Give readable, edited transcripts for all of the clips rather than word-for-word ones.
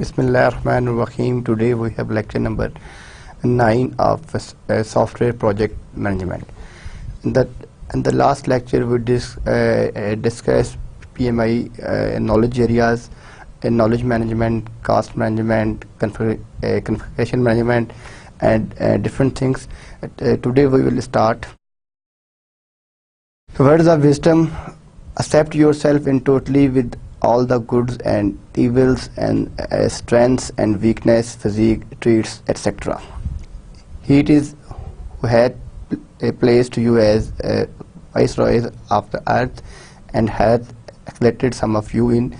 Bismillahirrahmanirrahim. Today we have lecture number 9 of software project management. In the last lecture we discussed PMI knowledge areas, knowledge management, cost management, configuration management, and different things. Today we will start. Words of wisdom: accept yourself in totally with all the goods and evils and strengths and weakness, physique, traits, etc. He it is who had placed you as viceroys of the earth and hath selected some of you in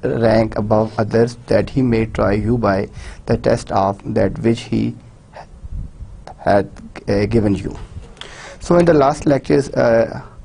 rank above others, that he may try you by the test of that which he hath given you. So in the last lectures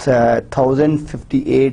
1058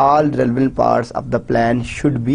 all relevant parts of the plan should be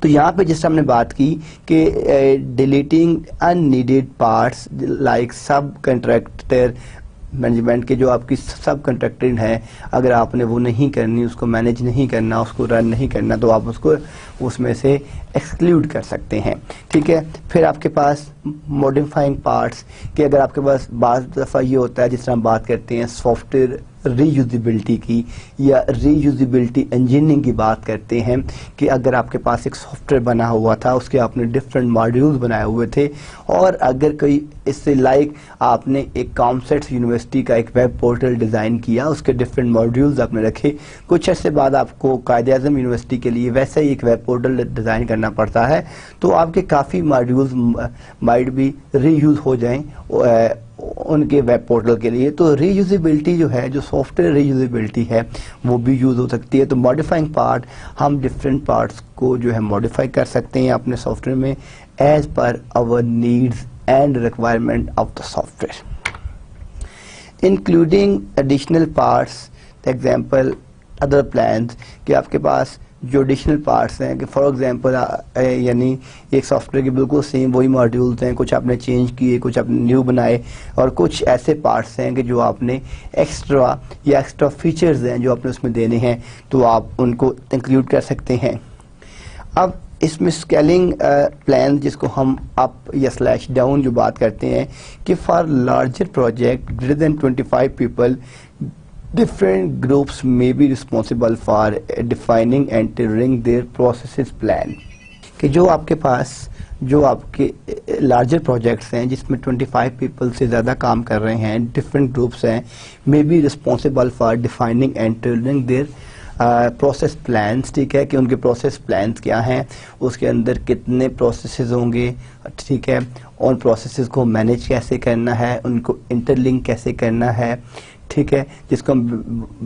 تو یہاں پہ جس طرح ہم نے بات کی کہ ڈیلیٹنگ ان نیڈیڈ پارٹس لائک سب کنٹریکٹر مینجمنٹ کے جو آپ کی سب کنٹریکٹر ہیں، اگر آپ نے وہ نہیں کرنی، اس کو مینیج نہیں کرنا، اس کو رن نہیں کرنا، تو آپ اس کو اس میں سے ایکسکلیوڈ کر سکتے ہیں. ٹھیک ہے. پھر آپ کے پاس موڈیفائنگ پارٹس کہ اگر آپ کے پاس بعض دفعہ یہ ہوتا ہے جس طرح ہم بات کرتے ہیں سافٹ ویئر ری یوزیبلٹی کی یا ری یوزیبلٹی انجینئرنگ کی بات کرتے ہیں کہ اگر آپ کے پاس ایک سافٹ ویئر بنا ہوا تھا، اس کے آپ نے ڈفرینٹ ماڈیولز بنائے ہوئے تھے، اور اگر کوئی اس سے لائک آپ نے ایک کامسیٹس یونیورسٹی کا ایک ویب پورٹل ڈیزائن کیا، اس کے ڈفرینٹ ماڈیولز آپ نے رکھے، کچھ عرصے بعد آپ کو قائد اعظم یونیورسٹی کے لیے ویسا ہی ایک ویب پورٹل ڈیزائن کرنا پڑتا ہے، تو آپ کے کافی ماڈیولز مائٹ بھی ری یوز ہو جائیں ان کے ویب پورٹل کے لیے. تو ری یوزیبلٹی جو ہے، جو سافٹ ویئر ری یوزیبلٹی ہے، وہ بھی یوز ہو سکتی ہے. تو ماڈیفائنگ پارٹ، ہم ڈفرینٹ پارٹس کو جو ہے ماڈیفائی کر سکتے ہیں اپنے سافٹ ویئر میں as per our needs and requirement of the software, including additional parts. Example other plans کہ آپ کے پاس جو ایڈیشنل پارٹس ہیں کہ فار ایگزامپل یعنی ایک سافٹ ویئر کے بالکل سیم وہی ماڈیولز ہیں، کچھ آپ نے چینج کیے، کچھ آپ نے نیو بنائے، اور کچھ ایسے پارٹس ہیں کہ جو آپ نے ایکسٹرا یا ایکسٹرا فیچرز ہیں جو آپ نے اس میں دینے ہیں، تو آپ ان کو انکلوڈ کر سکتے ہیں. اب اس میں اسکیلنگ پلان جس کو ہم اپ یا سلیش ڈاؤن جو بات کرتے ہیں کہ for larger project greater than 25 people different groups may be responsible for defining and tailoring their processes plan. کہ جو آپ کے پاس جو آپ کے لارجر پروجیکٹس ہیں جس میں 25 پیپل سے زیادہ کام کر رہے ہیں، ڈفرینٹ گروپس ہیں، may be responsible for defining and tailoring their process plans. ٹھیک ہے کہ ان کے پروسیس پلانس کیا ہیں، اس کے اندر کتنے پروسیسز ہوں گے. ٹھیک ہے. ان پروسیسز کو مینیج کیسے کرنا ہے، ان کو انٹر لنک کیسے کرنا ہے. ٹھیک ہے. جس کو ہم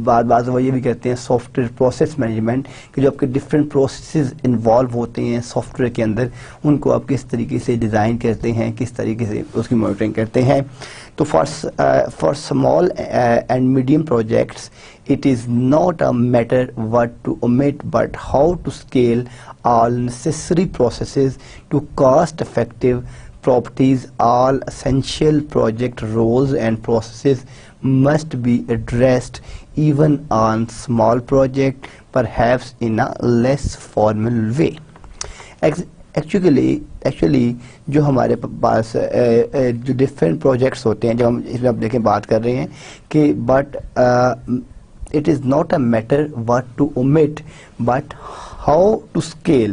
بعض وہ یہ بھی کہتے ہیں سافٹ ویئر پروسیس مینجمنٹ کہ جو آپ کے ڈفرینٹ پروسیسز انوالو ہوتے ہیں سافٹ ویئر کے اندر، ان کو آپ کس طریقے سے ڈیزائن کرتے ہیں، کس طریقے سے اس کی مانیٹرنگ کرتے ہیں. تو for small and medium projects it is not a matter what to omit but how to scale all necessary processes to cost effective properties. All essential project roles and processes must be addressed even on small project, perhaps in a less formal way. Actually جو ہمارے پاس جو different projects ہوتے ہیں، جو ہم اس میں اب دیکھیں بات کر رہے ہیں کہ but it is not a matter what to omit but how to scale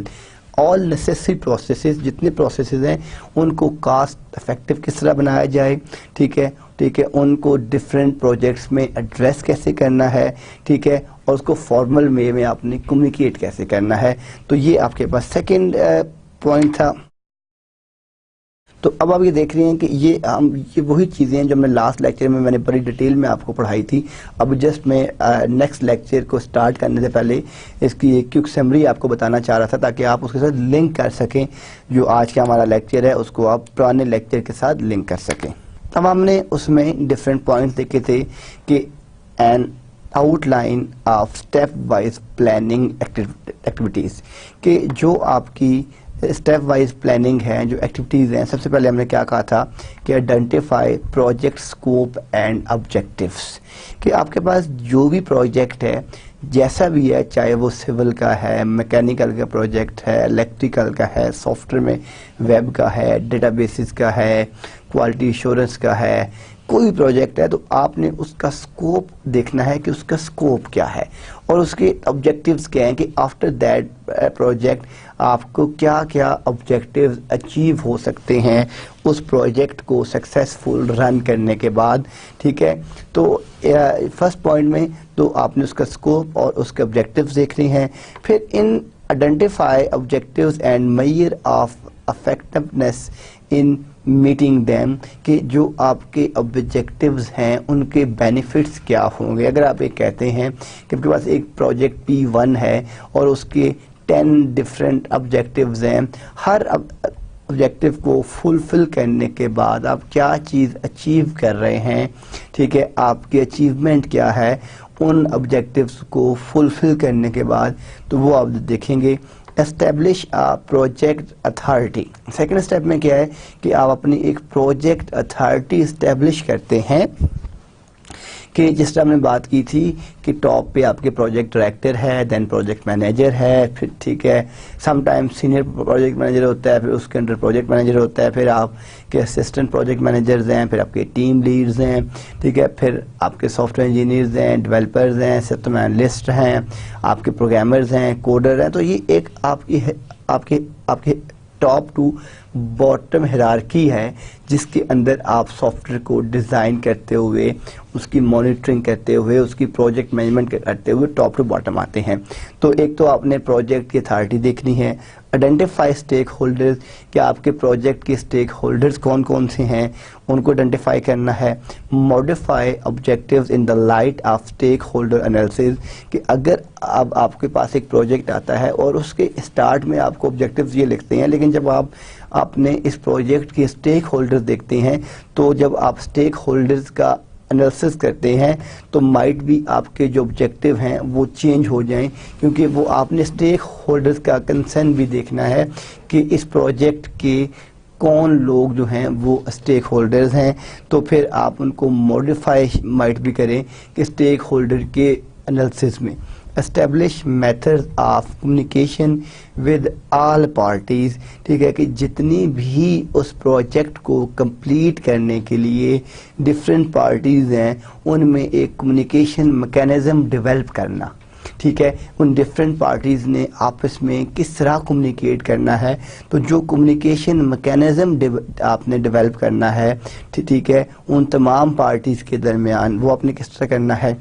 all necessary processes. جتنے پروسیسز ہیں ان کو کاسٹ افیکٹو کس طرح بنایا جائے. ٹھیک ہے. ٹھیک ہے. ان کو ڈفرینٹ پروجیکٹس میں ایڈریس کیسے کرنا ہے. ٹھیک ہے. اور اس کو فارمل وے میں آپ نے کمیونیکیٹ کیسے کرنا ہے. تو یہ آپ کے پاس سیکنڈ پوائنٹ تھا. تو اب آپ یہ دیکھ رہے ہیں کہ یہ وہی چیزیں ہیں جو ہم نے لاسٹ لیکچر میں نے بڑی ڈیٹیل میں آپ کو پڑھائی تھی. اب جسٹ میں نیکسٹ لیکچر کو سٹارٹ کرنے سے پہلے اس کی ایک کیوک سمری آپ کو بتانا چاہ رہا تھا تاکہ آپ اس کے ساتھ لنک کر سکیں. جو آج کا ہمارا لیکچر ہے اس کو آپ پرانے لیکچر کے ساتھ لنک کر سکیں. اب ہم نے اس میں ڈفرینٹ پوائنٹس دیکھے تھے کہ an out line of step wise planning activities کہ جو آپ کی اسٹیپ وائز پلاننگ ہے، جو ایکٹیویٹیز ہیں. سب سے پہلے ہم نے کیا کہا تھا کہ identify project scope and objectives کہ آپ کے پاس جو بھی پروجیکٹ ہے جیسا بھی ہے، چاہے وہ سول کا ہے، میکینیکل کا پروجیکٹ ہے، الیکٹریکل کا ہے، سافٹ ویئر میں ویب کا ہے، ڈیٹا بیسز کا ہے، کوالٹی ایشورنس کا ہے، کوئی پروجیکٹ ہے تو آپ نے اس کا سکوپ دیکھنا ہے کہ اس کا سکوپ کیا ہے اور اس کے آبجیکٹیوز کیا ہیں کہ آفٹر دیٹ پروجیکٹ آپ کو کیا کیا آبجیکٹیوز اچیو ہو سکتے ہیں اس پروجیکٹ کو سکسیسفل رن کرنے کے بعد. ٹھیک ہے. تو فرسٹ پوائنٹ میں تو آپ نے اس کا سکوپ اور اس کے آبجیکٹیوز دیکھنے ہیں. پھر ان identify objectives and measure of effectiveness in meeting them کہ جو آپ کے آبجیکٹیوز ہیں ان کے بینیفٹس کیا ہوں گے. اگر آپ یہ کہتے ہیں کہ آپ کے پاس ایک پروجیکٹ P1 ہے اور اس کے 10 ڈفرینٹ آبجیکٹیوز ہیں، ہر آبجیکٹیو کو فلفل کرنے کے بعد آپ کیا چیز اچیو کر رہے ہیں. ٹھیک ہے. آپ کی اچیومنٹ کیا ہے ان آبجیکٹیوز کو فلفل کرنے کے بعد. تو وہ آپ دیکھیں گے establish project authority. Second step میں کیا ہے کہ آپ اپنی ایک پروجیکٹ اتھارٹی اسٹیبلش کرتے ہیں کہ جس طرح ہم نے بات کی تھی کہ ٹاپ پہ آپ کے پروجیکٹ ڈائریکٹر ہے, دین پروجیکٹ مینیجر ہے, پھر ٹھیک ہے some time senior project manager ہوتا ہے, پھر اس کے انڈر پروجیکٹ مینیجر ہوتا ہے, پھر آپ کے اسسٹنٹ پروجیکٹ مینیجرز ہیں, پھر آپ کے ٹیم لیڈز ہیں, ٹھیک ہے, پھر آپ کے سافٹ ویئر انجینئرز ہیں, ڈیولپرز ہیں, سسٹم انالسٹ ہیں, آپ کے پروگرامرز ہیں, کوڈر ہیں. تو یہ ایک آپ کے ٹاپ ٹو باٹم ہیرارکی ہے جس کے اندر آپ سافٹ ویئر کو ڈیزائن کرتے ہوئے, اس کی مانیٹرنگ کرتے ہوئے, اس کی پروجیکٹ مینجمنٹ کرتے ہوئے ٹاپ ٹو باٹم آتے ہیں. تو ایک تو آپ نے پروجیکٹ کی اتھارٹی دیکھنی ہے. آئیڈینٹیفائی اسٹیک ہولڈرز, کہ آپ کے پروجیکٹ کے اسٹیک ہولڈرز کون کون سے ہیں, ان کو آئیڈینٹیفائی کرنا ہے. Modify objectives in the light of stake holder analysis, کہ اگر اب آپ کے پاس ایک پروجیکٹ آتا ہے اور اس کے اسٹارٹ میں آپ کو آبجیکٹیوز یہ لکھتے ہیں, لیکن جب آپ نے اس پروجیکٹ کے اسٹیک ہولڈرز دیکھتے ہیں تو جب آپ اسٹیک ہولڈرز کا انالیسس کرتے ہیں تو مائٹ بھی آپ کے جو آبجیکٹیو ہیں وہ چینج ہو جائیں, کیونکہ وہ آپ نے اسٹیک ہولڈرز کا کنسرن بھی دیکھنا ہے کہ اس پروجیکٹ کے کون لوگ جو ہیں وہ اسٹیک ہولڈرز ہیں. تو پھر آپ ان کو موڈیفائی مائٹ بھی کریں کہ اسٹیک ہولڈر کے انالیسس میں. Establish methods of communication with all parties, ٹھیک ہے, کہ جتنی بھی اس پروجیکٹ کو کمپلیٹ کرنے کے لیے ڈفرینٹ پارٹیز ہیں ان میں ایک کمیونیکیشن میکینزم ڈیولپ کرنا, ٹھیک ہے. ان ڈفرینٹ پارٹیز نے آپس میں کس طرح کمیونیکیٹ کرنا ہے, تو جو کمیونیکیشن میکینزم آپ نے ڈیولپ کرنا ہے, ٹھیک ہے, ان تمام پارٹیز کے درمیان وہ آپ نے کس طرح کرنا ہے.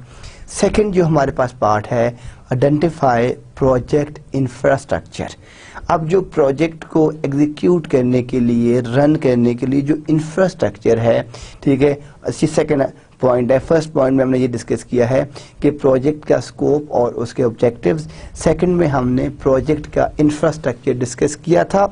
سیکنڈ جو ہمارے پاس پارٹ ہے, آئیڈینٹیفائی پروجیکٹ انفراسٹرکچر. اب جو پروجیکٹ کو ایگزیکیوٹ کرنے کے لیے, رن کرنے کے لیے جو انفراسٹرکچر ہے, ٹھیک ہے, اسی سیکنڈ پوائنٹ ہے. فرسٹ پوائنٹ میں ہم نے یہ ڈسکس کیا ہے کہ پروجیکٹ کا اسکوپ اور اس کے آبجیکٹیوز. سیکنڈ میں ہم نے پروجیکٹ کا انفراسٹرکچر ڈسکس کیا تھا.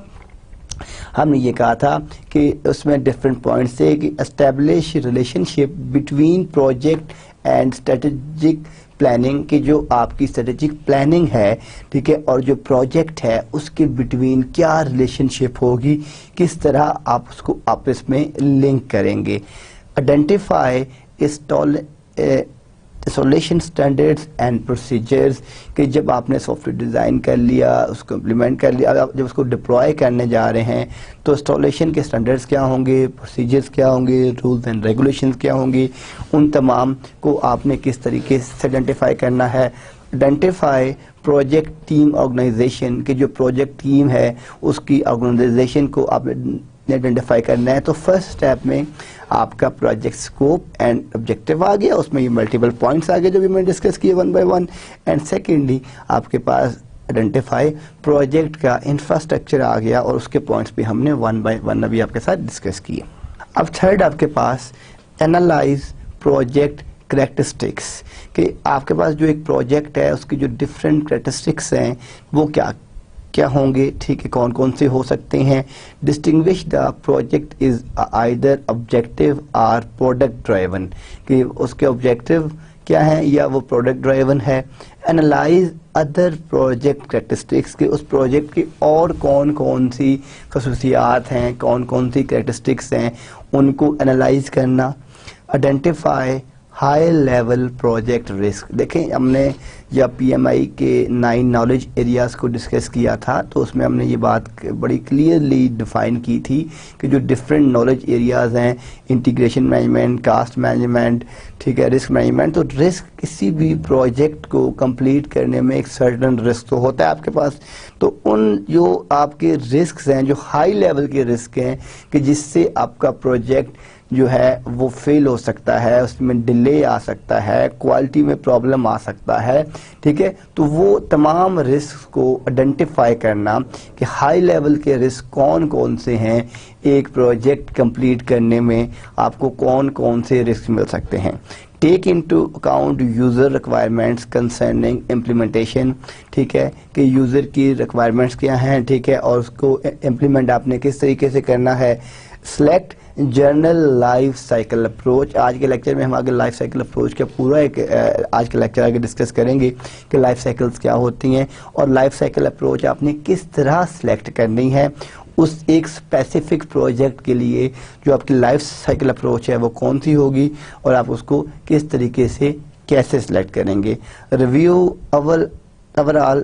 ہم نے یہ کہا تھا کہ اس میں ڈفرینٹ پوائنٹس تھے کہ establish relation ship between project and strategic planning, کہ جو آپ کی اسٹریٹجک پلاننگ ہے, ٹھیک ہے, اور جو پروجیکٹ ہے اس کے بٹوین کیا ریلیشن شپ ہوگی, کس طرح آپ اس کو آپس میں لنک کریں گے. Identify installation standards and procedures, کہ جب آپ نے سافٹ ویئر ڈیزائن کر لیا, اس کو امپلیمنٹ کر لیا, جب اس کو ڈپلوائے کرنے جا رہے ہیں تو انسٹالیشن کے اسٹینڈرڈز کیا ہوں گے, پروسیجرز کیا ہوں گے, رولز اینڈ ریگولیشنز کیا ہوں گی, ان تمام کو آپ نے کس طریقے سے آئیڈینٹیفائی کرنا ہے. آئیڈینٹیفائی پروجیکٹ ٹیم آرگنائزیشن, کہ جو پروجیکٹ ٹیم ہے اس کی آرگنائزیشن کو آپ نے آئیڈینٹیفائی کرنا ہے. تو فرسٹ اسٹیپ میں آپ کا پروجیکٹ اسکوپ اینڈ آبجیکٹیو آ گیا, اس میں یہ ملٹیپل پوائنٹس آ گئے جو بھی میں نے ڈسکس کیے one by one. And secondly آپ کے پاس آئیڈینٹیفائی پروجیکٹ کا انفراسٹرکچر آ گیا, اور اس کے پوائنٹس بھی ہم نے ون بائی ون ابھی آپ کے ساتھ ڈسکس کیے. اب تھرڈ آپ کے پاس اینالائز پروجیکٹ کریکٹرسٹکس, کہ آپ کے پاس جو ایک پروجیکٹ ہے اس کی جو ڈفرینٹ کریکٹرسٹکس ہیں وہ کیا ہوں گے, ٹھیک ہے, کون کون سے ہو سکتے ہیں. Distinguish the project is either objective اور پروڈکٹ ڈرائیون, کہ اس کے آبجیکٹیو کیا ہیں یا وہ پروڈکٹ ڈرائیون ہے. اینالائز ادر پروجیکٹ کریکٹرسٹکس, کہ اس پروجیکٹ کی اور کون کون سی خصوصیات ہیں, کون کون سی کریکٹرسٹکس ہیں, ان کو اینالائز کرنا. Identify high level project risk. دیکھیں ہم نے جب پی ایم آئی کے 9 نالج ایریاز کو ڈسکس کیا تھا تو اس میں ہم نے یہ بات بڑی کلیئرلی ڈیفائن کی تھی کہ جو ڈفرینٹ نالج ایریاز ہیں, انٹیگریشن مینجمنٹ, کاسٹ مینجمنٹ, ٹھیک ہے, رسک مینجمنٹ. تو رسک کسی بھی پروجیکٹ کو کمپلیٹ کرنے میں ایک سرٹن رسک تو ہوتا ہے آپ کے پاس. تو ان جو آپ کے رسکس ہیں, جو ہائی لیول کے رسک ہیں, کہ جس سے آپ کا پروجیکٹ جو ہے وہ فیل ہو سکتا ہے, اس میں ڈیلے آ سکتا ہے, کوالٹی میں پرابلم آ سکتا ہے, ٹھیک ہے. تو وہ تمام رسک کو آئیڈینٹیفائی کرنا کہ ہائی لیول کے رسک کون کون سے ہیں, ایک پروجیکٹ کمپلیٹ کرنے میں آپ کو کون کون سے رسک مل سکتے ہیں. Take into account user requirements concerning implementation, ٹھیک ہے, کہ یوزر کی ریکوائرمنٹس کیا ہیں, ٹھیک ہے, اور اس کو امپلیمنٹ آپ نے کس طریقے سے کرنا ہے. Select general life cycle approach. آج کے لیکچر میں ہم آگے لائف سائیکل اپروچ کا پورا ایک آج کے لیکچر آگے ڈسکس کریں گے کہ لائف سائیکلز کیا ہوتی ہیں اور لائف سائیکل اپروچ آپ نے کس طرح سلیکٹ کرنی ہے. اس ایک اسپیسیفک پروجیکٹ کے لیے جو آپ کی لائف سائیکل اپروچ ہے وہ کون سی ہوگی اور آپ اس کو کس طریقے سے کیسے سلیکٹ کریں گے. Review over all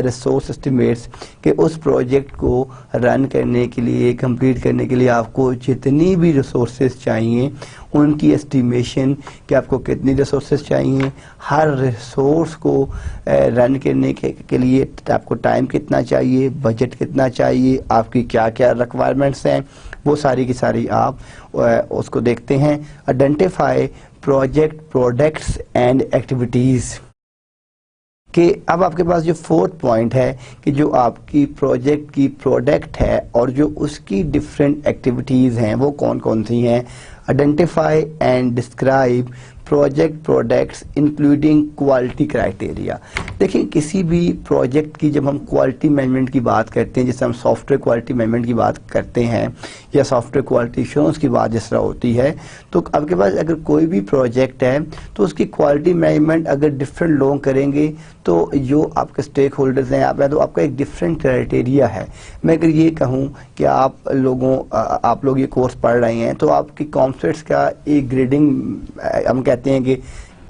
resource estimates کہ اس پروجیکٹ کو رن کرنے کے لیے کمپلیٹ کرنے کے لیے آپ کو جتنی بھی ریسورسز چاہیے ان کی اسٹیمیشن کہ آپ کو کتنی ریسورسز چاہیے, ہر ریسورس کو رن کرنے کے لیے آپ کو ٹائم کتنا چاہیے, بجٹ کتنا چاہیے, آپ کی کیا کیا ریکوائرمنٹس ہیں, وہ ساری کی ساری آپ اس کو دیکھتے ہیں. Identify project products and activities کہ اب آپ کے پاس جو فورتھ پوائنٹ ہے کہ جو آپ کی پروجیکٹ کی پروڈکٹ ہے اور جو اس کی ڈفرینٹ ایکٹیویٹیز ہیں وہ کون کون سی ہیں. Identify and describe project products including quality criteria. دیکھیں کسی بھی پروجیکٹ کی جب ہم کوالٹی مینجمنٹ کی بات کرتے ہیں, جیسے ہم سافٹ ویئر کوالٹی مینجمنٹ کی بات کرتے ہیں یا سافٹ ویئر کوالٹی ایشورنس کی بات جس طرح ہوتی ہے, تو آپ کے پاس اگر کوئی بھی پروجیکٹ ہے تو اس کی کوالٹی مینجمنٹ اگر ڈفرینٹ لوگ کریں گے تو جو آپ کے اسٹیک ہولڈرز ہیں تو آپ کا ایک ڈفرینٹ کرائٹیریا ہے. میں اگر یہ کہوں کہ آپ لوگ یہ کورس پڑھ رہے ہیں تو آپ کی کانسیپٹس کا ایک گریڈنگ ہم کہتے ہیں کہ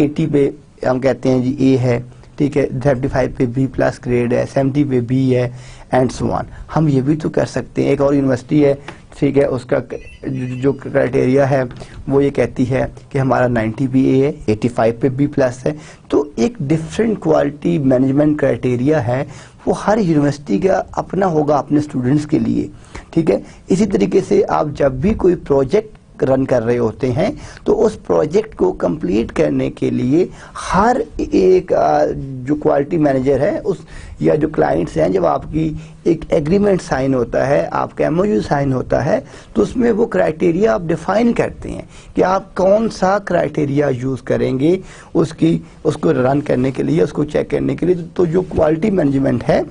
80 پہ ہم کہتے ہیں جی اے ہے, ٹھیک ہے, 75 پہ بی پلس گریڈ ہے, 70 پہ بی ہے اینڈ سو آن. ہم یہ بھی تو کر سکتے ہیں. ایک اور یونیورسٹی ہے, ٹھیک ہے, اس کا جو کرائٹیریا ہے وہ یہ کہتی ہے کہ ہمارا 90 پہ اے ہے, 85 پہ بی پلس ہے. تو ایک ڈفرینٹ کوالٹی مینجمنٹ کرائٹیریا ہے, وہ ہر یونیورسٹی کا اپنا ہوگا اپنے اسٹوڈنٹس کے لیے, ٹھیک ہے. اسی طریقے سے آپ جب بھی کوئی پروجیکٹ رن کر رہے ہوتے ہیں تو اس پروجیکٹ کو کمپلیٹ کرنے کے لیے ہر ایک جو کوالٹی مینیجر ہے اس یا جو کلائنٹس ہیں, جب آپ کی ایک ایگریمنٹ سائن ہوتا ہے, آپ کا MOU سائن ہوتا ہے, تو اس میں وہ کرائٹیریا آپ ڈیفائن کرتے ہیں کہ آپ کون سا کرائٹیریا یوز کریں گے اس کو رن کرنے کے لیے, اس کو چیک کرنے کے لیے. تو جو کوالٹی مینجمنٹ ہے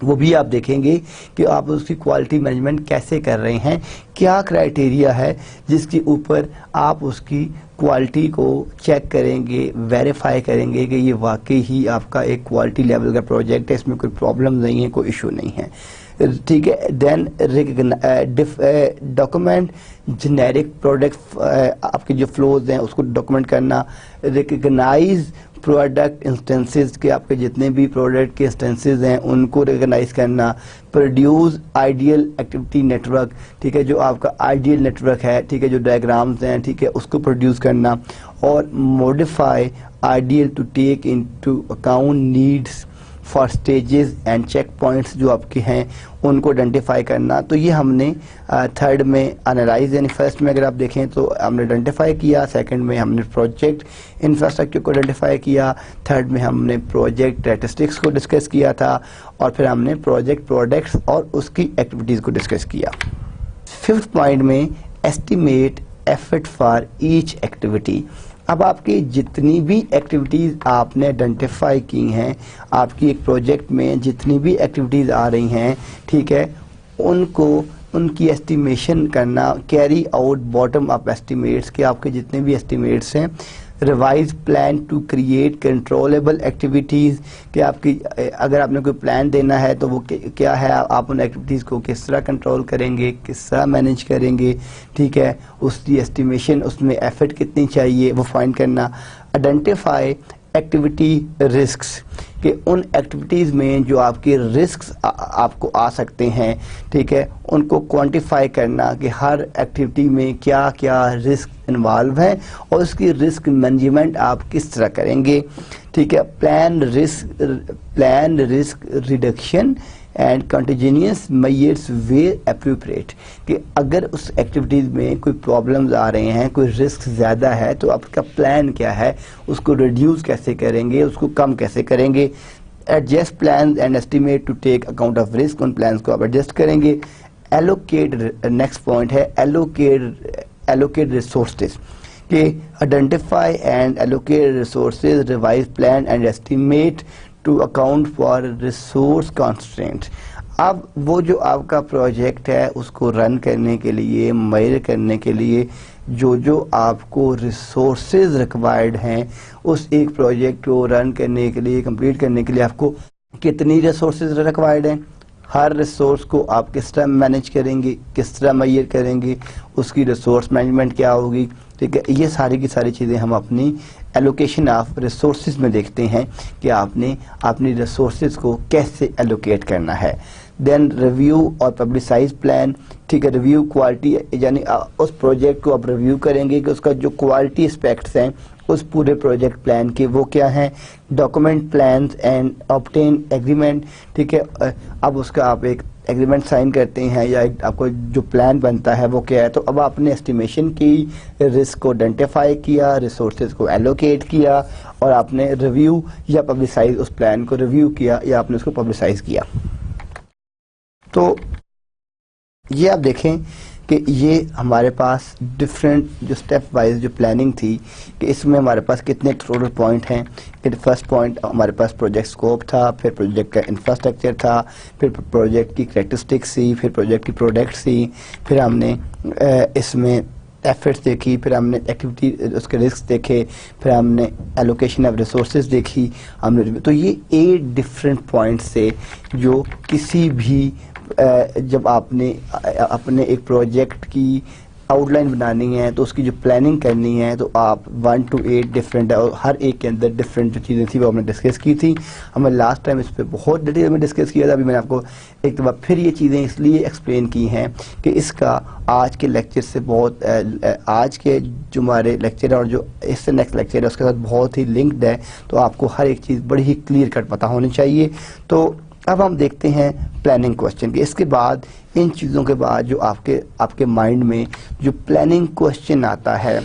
وہ بھی آپ دیکھیں گے کہ آپ اس کی کوالٹی مینجمنٹ کیسے کر رہے ہیں, کیا کرائٹیریا ہے جس کے اوپر آپ اس کی کوالٹی کو چیک کریں گے, ویریفائی کریں گے کہ یہ واقعی ہی آپ کا ایک کوالٹی لیول کا پروجیکٹ ہے, اس میں کوئی پرابلم نہیں ہے, کوئی ایشو نہیں ہے, ٹھیک ہے. دین ڈاکومنٹ جنیرک پروڈکٹ, آپ کے جو فلوز ہیں اس کو ڈاکومنٹ کرنا. ریکگنائز پروڈکٹ انسٹنسز کہ آپ کے جتنے بھی پروڈکٹ کے انسٹنسز ہیں ان کو ریکگنائز کرنا. Produce ideal activity network, ٹھیک ہے, جو آپ کا آئیڈیل نیٹ ورک ہے, ٹھیک ہے, جو ڈائیگرامز ہیں, ٹھیک ہے, اس کو پروڈیوس کرنا. اور modify ideal to take into account needs for stages and check points جو آپ کے ہیں ان کو آئیڈینٹیفائی کرنا. تو یہ ہم نے تھرڈ میں انالائز, یعنی فرسٹ میں اگر آپ دیکھیں تو ہم نے آئیڈینٹیفائی کیا, سیکنڈ میں ہم نے پروجیکٹ انفراسٹرکچر کو آئیڈینٹیفائی کیا, تھرڈ میں ہم نے پروجیکٹ اسٹیٹسٹکس کو ڈسکس کیا تھا, اور پھر ہم نے پروجیکٹ پروڈکٹس اور اس کی ایکٹیویٹیز کو ڈسکس کیا. ففتھ پوائنٹ میں estimate effort for each activity. اب آپ کی جتنی بھی ایکٹیویٹیز آپ نے آئیڈینٹیفائی کی ہیں, آپ کی ایک پروجیکٹ میں جتنی بھی ایکٹیویٹیز آ رہی ہیں, ٹھیک ہے, ان کی ایسٹیمیشن کرنا. Carry out bottom up estimates کہ آپ کے جتنے بھی ایسٹیمیٹس ہیں. Revise plan to create controllable activities کہ آپ کی اگر آپ نے کوئی پلان دینا ہے تو وہ کیا ہے, آپ ان ایکٹیویٹیز کو کس طرح کنٹرول کریں گے, کس طرح مینیج کریں گے, ٹھیک ہے, اس کی ایسٹیمیشن, اس میں ایفرٹ کتنی چاہیے وہ فائنڈ کرنا. آئیڈینٹیفائی ایکٹیویٹی رسکس کہ ان ایکٹیویٹیز میں جو آپ کے رسکس آپ کو آ سکتے ہیں, ٹھیک ہے, ان کو کوانٹیفائی کرنا کہ ہر ایکٹیویٹی میں کیا کیا رسک انوالو ہیں اور اس کی رسک مینجمنٹ آپ کس طرح کریں گے, ٹھیک ہے. Plan risk reduction and contingency measures where appropriate کہ اگر اس ایکٹیویٹیز میں کوئی پرابلمز آ رہے ہیں, کوئی رسک زیادہ ہے, تو آپ کا پلان کیا ہے, اس کو ریڈیوس کیسے کریں گے, اس کو کم کیسے کریں گے. Adjust plans and estimate to take account of risk, ان پلانز کو آپ ایڈجسٹ کریں گے. ایلوکیٹ, نیکسٹ پوائنٹ ہے ایلوکیٹ ریسورسز کہ identify and allocate resources, revise plan and estimate to account for resource constraint. اب وہ جو آپ کا پروجیکٹ ہے اس کو رن کرنے کے لیے، میئر کرنے کے لیے جو آپ کو ریسورسز ریکوائرڈ ہیں، اس ایک پروجیکٹ کو رن کرنے کے لیے، کمپلیٹ کرنے کے لیے آپ کو کتنی ریسورسز ریکوائرڈ ہیں، ہر ریسورس کو آپ کس طرح مینیج کریں گے، کس طرح میئر کریں گے، اس کی ریسورس مینجمنٹ کیا ہوگی، ٹھیک ہے. یہ ساری کی ساری چیزیں ہم اپنی ایلوکیشن آف ریسورسز میں دیکھتے ہیں کہ آپ نے اپنی ریسورسز کو کیسے ایلوکیٹ کرنا ہے. دین ریویو اور پبلسائز پلان، ٹھیک ہے. ریویو کوالٹی، یعنی اس پروجیکٹ کو آپ ریویو کریں گے کہ اس کا جو کوالٹی اسپیکٹس ہیں اس پورے پروجیکٹ پلان کے وہ کیا ہیں. Document plans and obtain agreement, ٹھیک ہے. اب اس کا آپ ایک ایگریمنٹ سائن کرتے ہیں یا آپ کو جو پلان بنتا ہے وہ کیا ہے. تو اب آپ نے اسٹیمیشن کی، رسک کو آئیڈینٹیفائی کیا، ریسورسز کو ایلوکیٹ کیا، اور آپ نے ریویو یا پبلسائز، اس پلان کو ریویو کیا یا آپ نے اس کو پبلسائز کیا. تو یہ آپ دیکھیں کہ یہ ہمارے پاس ڈفرینٹ جو اسٹیپ وائز جو پلاننگ تھی کہ اس میں ہمارے پاس کتنے ٹوٹل پوائنٹ ہیں. فرسٹ پوائنٹ ہمارے پاس پروجیکٹ اسکوپ تھا، پھر پروجیکٹ کا انفراسٹرکچر تھا، پھر پروجیکٹ کی کریکٹرسٹکس تھی، پھر پروجیکٹ کی پروڈکٹس تھی، پھر ہم نے اس میں ایفرٹس دیکھی، پھر ہم نے ایکٹیویٹی اس کے رسک دیکھے، پھر ہم نے ایلوکیشن آف ریسورسز دیکھی ہم نے. تو یہ 8 ڈفرینٹ پوائنٹس سے جو کسی بھی جب آپ نے اپنے ایک پروجیکٹ کی آؤٹ لائن بنانی ہے تو اس کی جو پلاننگ کرنی ہے تو آپ 1 to 8 ڈفرینٹ، اور ہر ایک کے اندر ڈفرینٹ جو چیزیں تھیں وہ ہم نے ڈسکس کی تھی. ہمیں لاسٹ ٹائم اس پہ بہت ڈیٹیل میں ڈسکس کیا تھا. ابھی میں نے آپ کو ایک دفعہ پھر یہ چیزیں اس لیے ایکسپلین کی ہیں کہ اس کا آج کے لیکچر سے بہت، آج کے جو ہمارے لیکچر ہے اور جو اس سے نیکسٹ لیکچر ہے اس کے ساتھ بہت ہی لنکڈ ہے. تو آپ کو ہر ایک چیز بڑی ہی کلیئر کٹ پتہ ہونی چاہیے. تو اب ہم دیکھتے ہیں پلاننگ کوشچن کے. اس کے بعد ان چیزوں کے بعد جو آپ کے مائنڈ میں جو پلاننگ کوشچن آتا ہے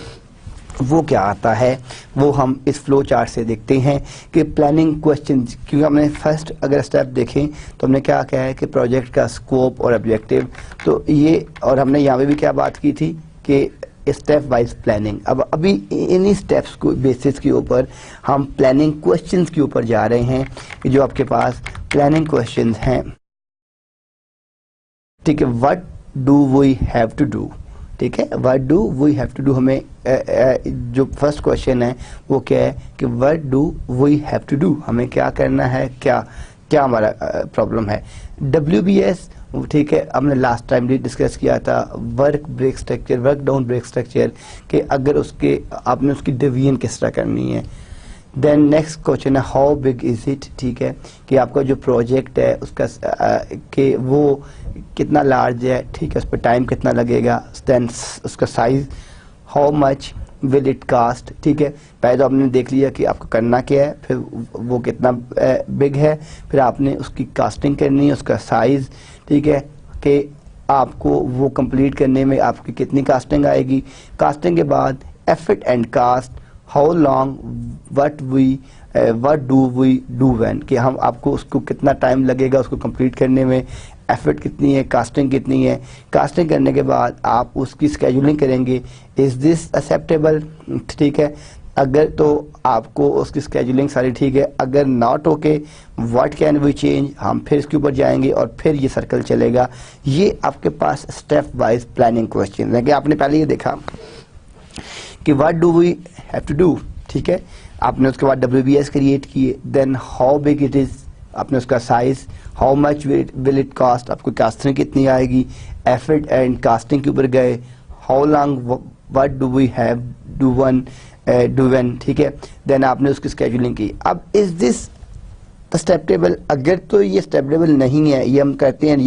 وہ کیا آتا ہے، وہ ہم اس فلو چارٹ سے دیکھتے ہیں کہ پلاننگ کوشچن. کیونکہ ہم نے فرسٹ اگر اسٹیپ دیکھیں تو ہم نے کیا کہا ہے کہ پروجیکٹ کا اسکوپ اور آبجیکٹیو. تو یہ، اور ہم نے یہاں پہ بھی کیا بات کی تھی کہ اسٹیپ وائز پلاننگ. ابھی انہی اسٹیپس کو بیسس کے اوپر ہم پلاننگ کوشچنز کے اوپر جا رہے ہیں کہ جو آپ کے پاس پلاننگ کوشچنز ہیں، ٹھیک ہے. What do we have to do, ٹھیک ہے. What do we have to do, ہمیں جو فرسٹ کوشچن ہے وہ کیا ہے کہ what do we have to do, ہمیں کیا کرنا ہے، کیا ہمارا پرابلم ہے. WBS، ٹھیک ہے. ہم نے لاسٹ ٹائم بھی ڈسکس کیا تھا work break structure, work down break structure, کہ اگر اس کے آپ نے اس کی ڈویژن کس طرح کرنی ہے. دین نیکسٹ کوشچن ہے ہاؤ بگ از اٹ، ٹھیک ہے، کہ آپ کا جو پروجیکٹ ہے اس کا کہ وہ کتنا لارج ہے، ٹھیک ہے، اس پہ ٹائم کتنا لگے گا. دین اس کا size, how much will it cost, ٹھیک ہے. پہلے تو آپ نے دیکھ لیا کہ آپ کو کرنا کیا ہے، پھر وہ کتنا بگ ہے، پھر آپ نے اس کی کاسٹنگ کرنی ہے، اس کا سائز، ٹھیک ہے، کہ آپ کو وہ کمپلیٹ کرنے میں آپ کی کتنی کاسٹنگ آئے گی. کاسٹنگ کے بعد effort and cost, how long, what do we do when, کہ ہم آپ کو اس کو کتنا ٹائم لگے گا اس کو کمپلیٹ کرنے میں، ایفرٹ کتنی ہے، کاسٹنگ کتنی ہے. کاسٹنگ کرنے کے بعد آپ اس کی اسکیجولنگ کریں گے، از دس ایکسیپٹیبل، ٹھیک ہے. اگر تو آپ کو اس کی اسکیجولنگ ساری ٹھیک ہے. اگر not okay, what can we change, ہم پھر اس کے اوپر جائیں گے اور پھر یہ سرکل چلے گا. یہ آپ کے پاس اسٹیپ وائز پلاننگ کوشچن ہے کہ آپ نے پہلے یہ دیکھا کہ what do we have to do, ٹھیک ہے. آپ نے اس کے بعد WBS کریٹ کیے. Then how big it is, آپ نے اس کا size, how much will it cost, آپ کو کاسٹنگ کتنی آئے گی، ایفرٹ اینڈ کاسٹنگ کے اوپر گئے، how long, what do we have do when, ٹھیک ہے. دین آپ نے اس کی اسکیجولنگ کی. اب از دس اسٹیپٹیبل، اگر تو یہ اسٹیپٹیبل نہیں ہے، یہ ہم کرتے ہیں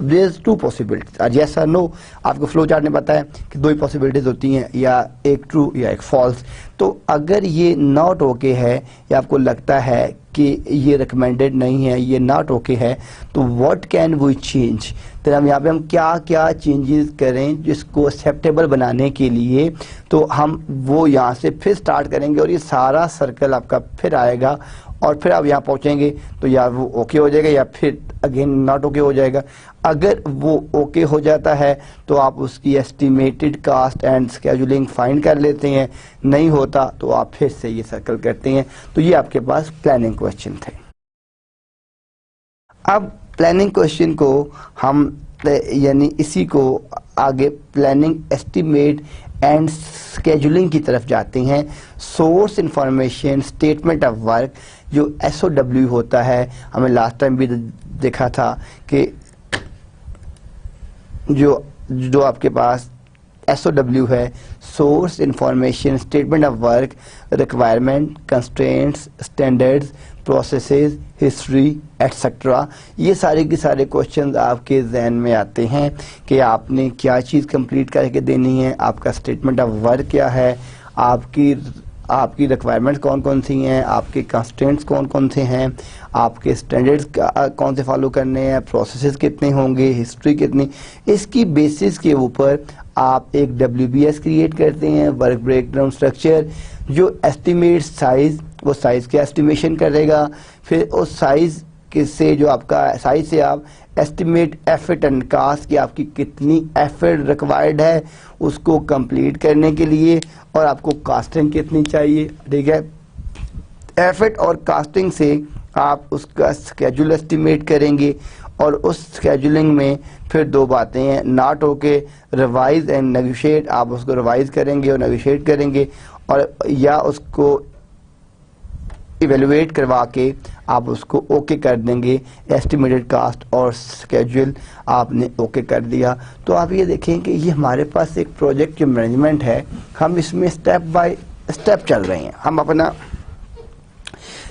there is 2 possibilities، yes or no. آپ کو فلو چارٹ نے پتا ہے کہ 2 ہی پاسبلٹیز ہوتی ہیں، یا ایک ٹرو یا ایک فالس. تو اگر یہ ناٹ اوکے ہے یا آپ کو لگتا ہے کہ یہ ریکمینڈڈ نہیں ہے، یہ ناٹ اوکے ہے، تو واٹ کین وی چینج. تو ہم یہاں پہ ہم کیا چینجز کریں جس کو ایکسیپٹیبل بنانے کے لیے. تو ہم وہ یہاں سے پھر سٹارٹ کریں گے اور یہ سارا سرکل آپ کا پھر آئے گا اور پھر آپ یہاں پہنچیں گے تو یا وہ اوکے ہو جائے گا یا پھر اگین ناٹ اوکے ہو جائے گا. اگر وہ اوکے ہو جاتا ہے تو آپ اس کی estimated cost and scheduling find کر لیتے ہیں، نہیں ہوتا تو آپ پھر سے یہ سرکل کرتے ہیں. تو یہ آپ کے پاس پلاننگ کوشچن تھے. اب پلاننگ کوشچن کو ہم یعنی اسی کو آگے پلاننگ ایسٹیمیٹ اینڈ اسکیجولنگ کی طرف جاتے ہیں. Source information statement of work جو SOW ہوتا ہے, ہمیں لاسٹ ٹائم بھی دیکھا تھا کہ جو آپ کے پاس SOW ہے, source information statement of work, requirement, constraints, standards, processes, history etcetera. یہ سارے کے سارے کوشچنز آپ کے ذہن میں آتے ہیں کہ آپ نے کیا چیز کمپلیٹ کر کے دینی ہے, آپ کا اسٹیٹمنٹ آف ورک کیا ہے, آپ کی ریکوائرمنٹ کون کون سی ہیں, آپ کے کنسٹرینٹس کون کون سے ہیں, آپ کے اسٹینڈرڈز کون سے فالو کرنے ہیں, پروسیسز کتنے ہوں گے, ہسٹری کتنی. اس کی بیسس کے اوپر آپ ایک WBS کریٹ کرتے ہیں, ورک بریک ڈاؤن اسٹرکچر. جو ایسٹیمیٹ سائز, وہ سائز کا ایسٹیمیشن کرے گا, پھر اس سائز سے جو آپ کا سائز سے آپ ایسٹیمیٹ ایفرٹ اینڈ کاسٹ کہ آپ کی کتنی ایفرٹ ریکوائرڈ ہے اس کو کمپلیٹ کرنے کے لیے, اور آپ کو کاسٹنگ کتنی چاہیے. ٹھیک ہے, ایفرٹ اور کاسٹنگ سے آپ اس کا اسکیجول ایسٹیمیٹ کریں گے, اور اس اسکیجولنگ میں پھر دو باتیں ہیں, ناٹ ہو کے ریوائز اینڈ نیگوشیٹ. آپ اس کو ریوائز کریں گے اور نیگوشیٹ کریں گے, اور یا اس کو ایویلویٹ کروا کے آپ اس کو اوکے کر دیں گے. ایسٹیمیٹڈ کاسٹ اور اسکیجول آپ نے اوکے کر دیا. تو آپ یہ دیکھیں کہ یہ ہمارے پاس ایک پروجیکٹ جو مینجمنٹ ہے, ہم اس میں اسٹیپ بائی اسٹیپ چل رہے ہیں. ہم اپنا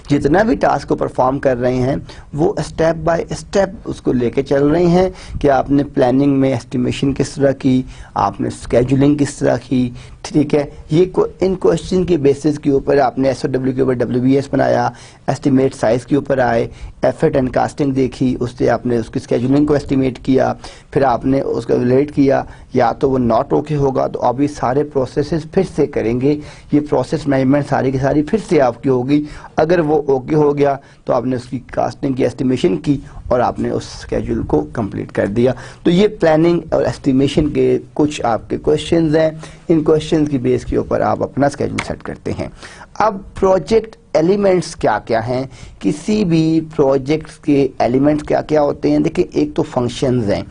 جتنا بھی ٹاسک کو پرفارم کر رہے ہیں وہ اسٹیپ بائی اسٹیپ اس کو لے کے چل رہے ہیں کہ آپ نے پلاننگ میں ایسٹیمیشن کس طرح کی, آپ نے اسکیجولنگ کس طرح کی. ٹھیک ہے, یہ ان کوشچن کے بیسس کے اوپر آپ نے SOW کے اوپر WBS بنایا, ایسٹیمیٹ سائز کے اوپر آئے, ایفرٹ اینڈ کاسٹنگ دیکھی, اس سے آپ نے اس کی اسکیجولنگ کو ایسٹیمیٹ کیا, پھر آپ نے اس کو ایویلویٹ کیا. یا تو وہ ناٹ اوکے ہوگا تو آپ یہ سارے پروسیسز پھر سے کریں گے, یہ پروسیس مینجمنٹ ساری کی ساری پھر سے آپ کی ہوگی. اگر وہ اوکے ہو گیا تو آپ نے اس کی کاسٹنگ کی ایسٹیمیشن کی اور آپ نے اس اسکیجول کو کمپلیٹ کر دیا. تو یہ پلاننگ اور ایسٹیمیشن کے کچھ آپ کے کوشچنز ہیں. ان کوشچنز کی بیس کے اوپر آپ اپنا اسکیجول سیٹ کرتے ہیں. اب پروجیکٹ ایلیمنٹس کیا کیا ہیں, کسی بھی پروجیکٹس کے ایلیمنٹس کیا کیا ہوتے ہیں. دیکھیں, ایک تو فنکشنز ہیں,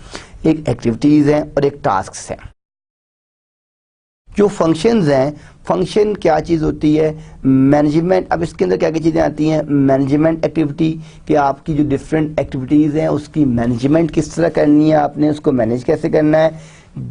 ایک ایکٹیویٹیز ہیں اور ایک ٹاسکس ہیں. جو فنکشنز ہیں, فنکشن کیا چیز ہوتی ہے, مینجمنٹ. اب اس کے اندر کیا کیا چیزیں آتی ہیں, مینجمنٹ ایکٹیویٹی کہ آپ کی جو ڈفرینٹ ایکٹیویٹیز ہیں اس کی مینجمنٹ کس طرح کرنی ہے, آپ نے اس کو مینیج کیسے کرنا ہے.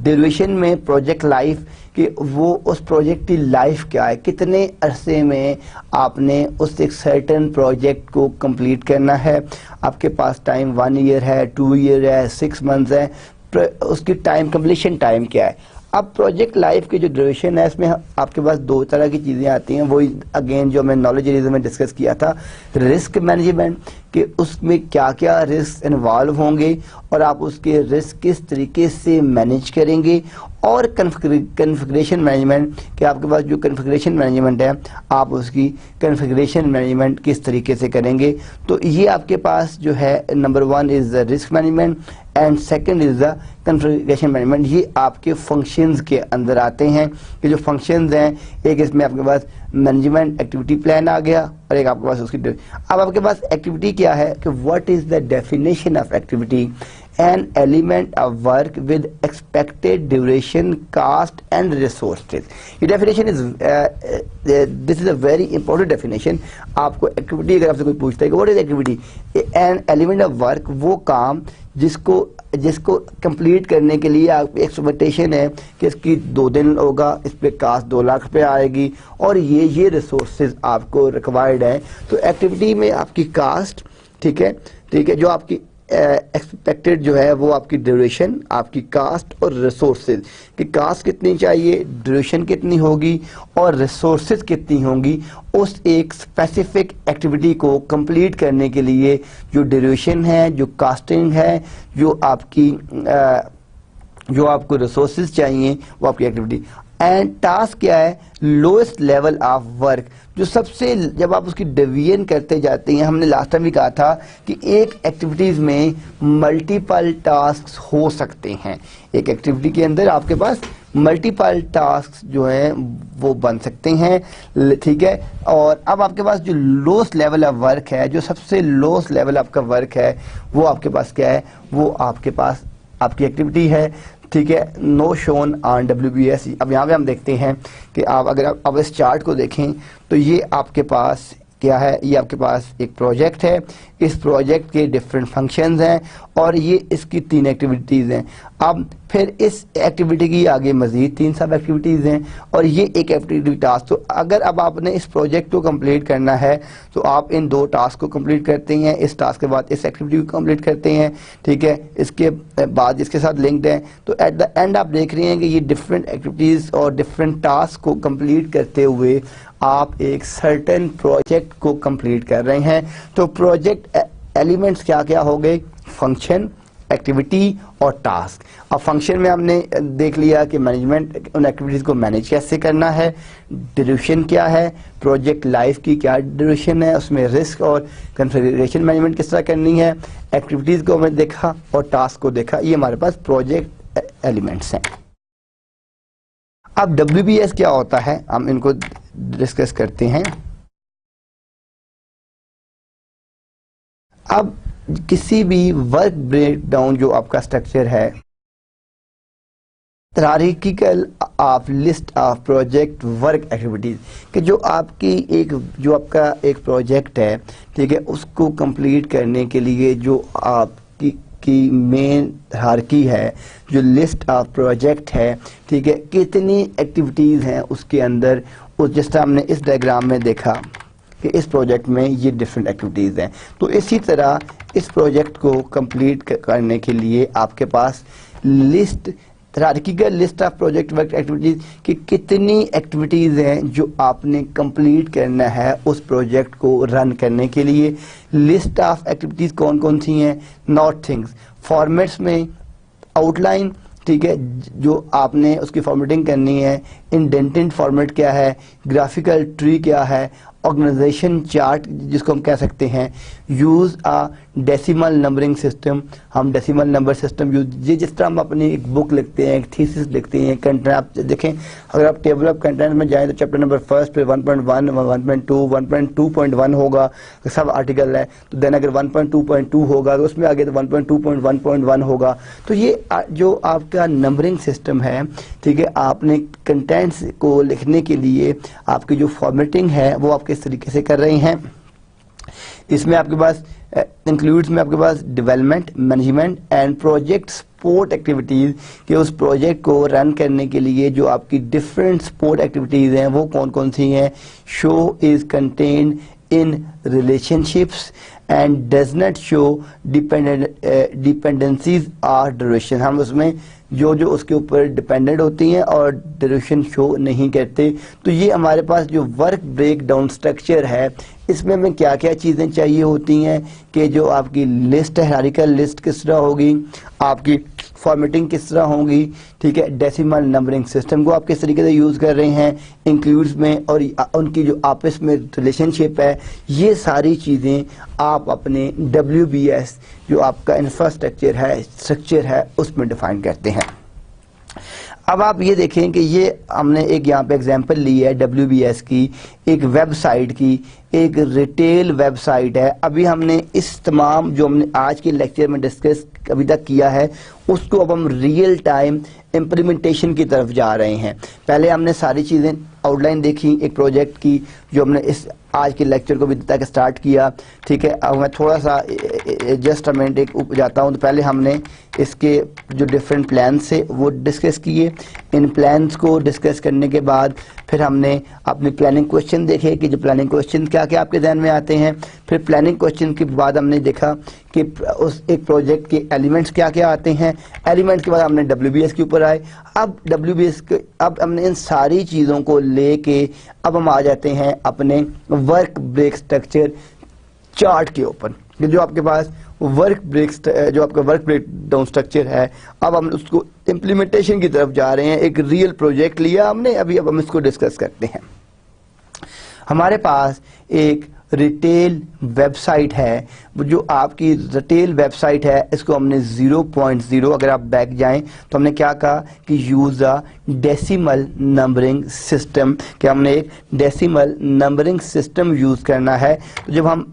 ڈیوریشن میں پروجیکٹ لائف کہ وہ اس پروجیکٹ کی لائف کیا ہے, کتنے عرصے میں آپ نے اس ایک سرٹن پروجیکٹ کو کمپلیٹ کرنا ہے. آپ کے پاس ٹائم 1 ایئر ہے, 2 ایئر ہے, 6 منتھس ہے, اس کی ٹائم کمپلیشن ٹائم کیا ہے. اب پروجیکٹ لائف کی جو ڈیوریشن ہے اس میں آپ کے پاس دو طرح کی چیزیں آتی ہیں. وہی اگین جو میں نالج ریزم میں ڈسکس کیا تھا, رسک مینجمنٹ کہ اس میں کیا کیا رسک انوالو ہوں گے اور آپ اس کے رسک کس طریقے سے مینیج کریں گے, اور کنفیگریشن مینجمنٹ کہ آپ کے پاس جو کنفیگریشن مینجمنٹ ہے آپ اس کی کنفیگریشن مینجمنٹ کس طریقے سے کریں گے. تو یہ آپ کے پاس جو ہے number 1 is the risk management and second is the configuration management. یہ آپ کے فنکشنز کے اندر آتے ہیں کہ جو فنکشنز ہیں, ایک اس میں آپ کے پاس مینجمنٹ ایکٹیویٹی پلان آ گیا اور ایک آپ کے پاس اس کی. اب آپ کے پاس ایکٹیویٹی کیا ہے کہ what is the definition of activity, an element of work with expected duration, cost and resources. یہ definition is this is a very important definition. آپ کو ایکٹیویٹی اگر آپ سے کوئی پوچھتا ہے کہ what is activity, an element of work وہ کام جس کو کمپلیٹ کرنے کے لیے آپ ایکسپیکٹیشن ہے کہ اس کی 2 دن ہوگا, اس پہ کاسٹ 2 لاکھ روپے آئے گی اور یہ ریسورسز آپ کو ریکوائرڈ ہیں. تو ایکٹیویٹی میں آپ کی کاسٹ, ٹھیک ہے, جو آپ کی ایکسپیکٹڈ جو ہے وہ آپ کی ڈیوریشن, آپ کی کاسٹ اور ریسورسز کہ کاسٹ کتنی چاہیے, ڈیوریشن کتنی ہوگی اور ریسورسز کتنی ہوں گی اس ایک اسپیسیفک ایکٹیویٹی کو کمپلیٹ کرنے کے لیے. جو ڈیوریشن ہے, جو کاسٹنگ ہے, جو آپ کو ریسورسز چاہیے وہ آپ کی ایکٹیویٹی. اینڈ ٹاسک کیا ہے, لوئسٹ لیول آف ورک جو سب سے, جب آپ اس کی ڈویژن کرتے جاتے ہیں, ہم نے لاسٹ ٹائم بھی کہا تھا کہ ایک ایکٹیویٹیز میں ملٹیپل ٹاسکس ہو سکتے ہیں. ایک ایکٹیویٹی کے اندر آپ کے پاس ملٹیپل ٹاسک جو ہیں وہ بن سکتے ہیں، ٹھیک ہے. اور اب آپ کے پاس جو لوسٹ لیول آف ورک ہے، جو سب سے لوسٹ لیول آپ کا ورک ہے، وہ آپ کے پاس کیا ہے؟ وہ آپ کے پاس آپ کی ایکٹیویٹی ہے، ٹھیک ہے. نو شون آن WBS. اب یہاں پہ ہم دیکھتے ہیں کہ آپ اگر آپ اس چارٹ کو دیکھیں تو یہ آپ کے پاس کیا ہے؟ یہ آپ کے پاس ایک پروجیکٹ ہے. اس پروجیکٹ کے ڈفرینٹ فنکشنز ہیں اور یہ اس کی 3 ایکٹیویٹیز ہیں. اب پھر اس ایکٹیویٹی کی آگے مزید 3 سب ایکٹیویٹیز ہیں اور یہ ایک ایکٹیویٹی ٹاسک. تو اگر اب آپ نے اس پروجیکٹ کو کمپلیٹ کرنا ہے تو آپ ان 2 ٹاسک کو کمپلیٹ کرتے ہیں، اس ٹاسک کے بعد اس ایکٹیویٹی کو کمپلیٹ کرتے ہیں، ٹھیک ہے. اس کے بعد اس کے ساتھ لنکڈ ہیں. تو ایٹ دا اینڈ آپ دیکھ رہے ہیں کہ یہ ڈفرینٹ ایکٹیویٹیز اور ڈفرینٹ ٹاسک کو کمپلیٹ کرتے ہوئے آپ ایک سرٹن پروجیکٹ کو کمپلیٹ کر رہے ہیں. تو پروجیکٹ ایلیمنٹس کیا کیا ہو گئے؟ فنکشن، ایکٹیویٹی اور ٹاسک. اب فنکشن میں ہم نے دیکھ لیا کہ مینجمنٹ ان ایکٹیویٹیز کو مینیج کیسے کرنا ہے، ڈیوریشن کیا ہے، پروجیکٹ لائف کی کیا ڈیوریشن ہے، اس میں رسک اور کنفیگریشن مینجمنٹ کس طرح کرنی ہے، ایکٹیویٹیز کو ہم نے دیکھا اور ٹاسک کو دیکھا. یہ ہمارے پاس پروجیکٹ ایلیمنٹس ہیں. اب WBS کیا ہوتا ہے ہم ان کو ڈسکس کرتے ہیں. اب کسی بھی ورک بریک ڈاؤن جو آپ کا اسٹرکچر ہے، hierarchical of list of project work activities, کہ جو آپ کا ایک پروجیکٹ ہے، ٹھیک ہے، اس کو کمپلیٹ کرنے کے لیے جو آپ کی مین ہیرارکی ہے، جو لسٹ آف پروجیکٹ ہے، ٹھیک ہے، کتنی ایکٹیویٹیز ہیں اس کے اندر. جس طرح ہم نے اس ڈائیگرام میں دیکھا کہ اس پروجیکٹ میں یہ ڈفرینٹ ایکٹیویٹیز ہیں. تو اسی طرح اس پروجیکٹ کو کمپلیٹ کرنے کے لیے آپ کے پاس list, hierarchical list of project work activities کہ کتنی ایکٹیویٹیز ہیں جو آپ نے کمپلیٹ کرنا ہے اس پروجیکٹ کو رن کرنے کے لیے. لسٹ آف ایکٹیویٹیز کون کون سی ہیں؟ Note things. فارمیٹس میں آؤٹ لائن، ٹھیک ہے، جو آپ نے اس کی فارمیٹنگ کرنی ہے. انڈینٹنٹ فارمیٹ کیا ہے؟ گرافیکل ٹری کیا ہے؟ آرگنائزیشن چارٹ جس کو ہم کہہ سکتے ہیں. یوز ڈیسیمل نمبرنگ سسٹم، ہم ڈیسیمل نمبر سسٹم یوز، یہ جس طرح ہم اپنی ایک بک لکھتے ہیں، ایک تھیسس لکھتے ہیں، کنٹینٹ آپ دیکھیں، اگر آپ ٹیبل آف کنٹینٹ میں جائیں تو چیپٹر نمبر 1 پہ 1.1 1.2 1.2.1 ہوگا، سب آرٹیکل ہے. تو دین اگر 1.2.2 ہوگا تو اس میں آگے تو 1.2.1.1 ہوگا. تو یہ جو آپ کا نمبرنگ سسٹم ہے، ٹھیک ہے، آپ نے کنٹینٹس کو لکھنے کے لیے آپ کی جو فارمیٹنگ ہے وہ آپ کس طریقے سے کر رہے ہیں. اس میں آپ کے پاس انکلوڈس میں آپ کے پاس development, management and project support activities, کہ اس پروجیکٹ کو رن کرنے کے لیے جو آپ کی ڈفرینٹ سپورٹ ایکٹیویٹیز ہیں وہ کون کون سی ہیں. Shows contained in relationships and does not show dependencies or duration. ہم اس میں جو اس کے اوپر ڈیپینڈنٹ ہوتی ہیں اور ڈیوریشن شو نہیں کرتے. تو یہ ہمارے پاس جو ورک بریک ڈاؤن سٹرکچر ہے، اس میں ہمیں کیا کیا چیزیں چاہیے ہوتی ہیں کہ جو آپ کی لسٹ ہے، ہیرارکیکل لسٹ کس طرح ہوگی، آپ کی فارمیٹنگ کس طرح ہوگی، ٹھیک ہے، ڈیسیمل نمبرنگ سسٹم کو آپ کس طریقے سے یوز کر رہے ہیں، انکلوڈز میں، اور ان کی جو آپس میں ریلیشن شپ ہے. یہ ساری چیزیں آپ اپنے WBS جو آپ کا انفراسٹرکچر ہے، اسٹرکچر ہے، اس میں ڈیفائن کرتے ہیں. اب آپ یہ دیکھیں کہ یہ ہم نے ایک یہاں پہ ایگزامپل لی ہے WBS کی، ایک ویب سائٹ کی، ایک ریٹیل ویب سائٹ ہے. ابھی ہم نے اس تمام جو ہم نے آج کے لیکچر میں ڈسکس ابھی تک کیا ہے اس کو اب ہم ریئل ٹائم امپلیمنٹیشن کی طرف جا رہے ہیں. پہلے ہم نے ساری چیزیں آؤٹ لائن دیکھی ایک پروجیکٹ کی جو ہم نے اس آج کے لیکچر کو بھی تک سٹارٹ کیا، ٹھیک ہے. اب میں تھوڑا سا جسٹ منٹ ایک جاتا ہوں. تو پہلے ہم نے اس کے جو ڈفرینٹ پلانس تھے وہ ڈسکس کیے. ان پلانس کو ڈسکس کرنے کے بعد پھر ہم نے اپنی پلاننگ کوشچن دیکھے کہ جو پلاننگ کوشچن کیا کیا آپ کے ذہن میں آتے ہیں. پھر پلاننگ کوشچن کے بعد ہم نے دیکھا کہ اس ایک پروجیکٹ کے ایلیمنٹس کیا کیا آتے ہیں. ایلیمنٹس کے بعد ہم نے WBS کے اوپر آئے. اب WBS کے اب ہم نے ان ساری چیزوں کو لے کے اب ہم آ جاتے ہیں اپنے ورک بریک سٹرکچر چارٹ کے اوپر. جو آپ کے پاس ورک بریک جو آپ کا ورک بریک ڈاؤن سٹرکچر ہے، اب ہم اس کو امپلیمنٹیشن کی طرف جا رہے ہیں. ایک ریئل پروجیکٹ لیا ہم نے اب ہم اس کو ڈسکس کرتے ہیں. ہمارے پاس ایک ریٹیل ویب سائٹ ہے، وہ جو آپ کی ریٹیل ویب سائٹ ہے، اس کو ہم نے 0.0 اگر آپ بیک جائیں تو ہم نے کیا کہا کہ use a decimal numbering system, کہ ہم نے ایک ڈیسیمل نمبرنگ سسٹم یوز کرنا ہے. تو جب ہم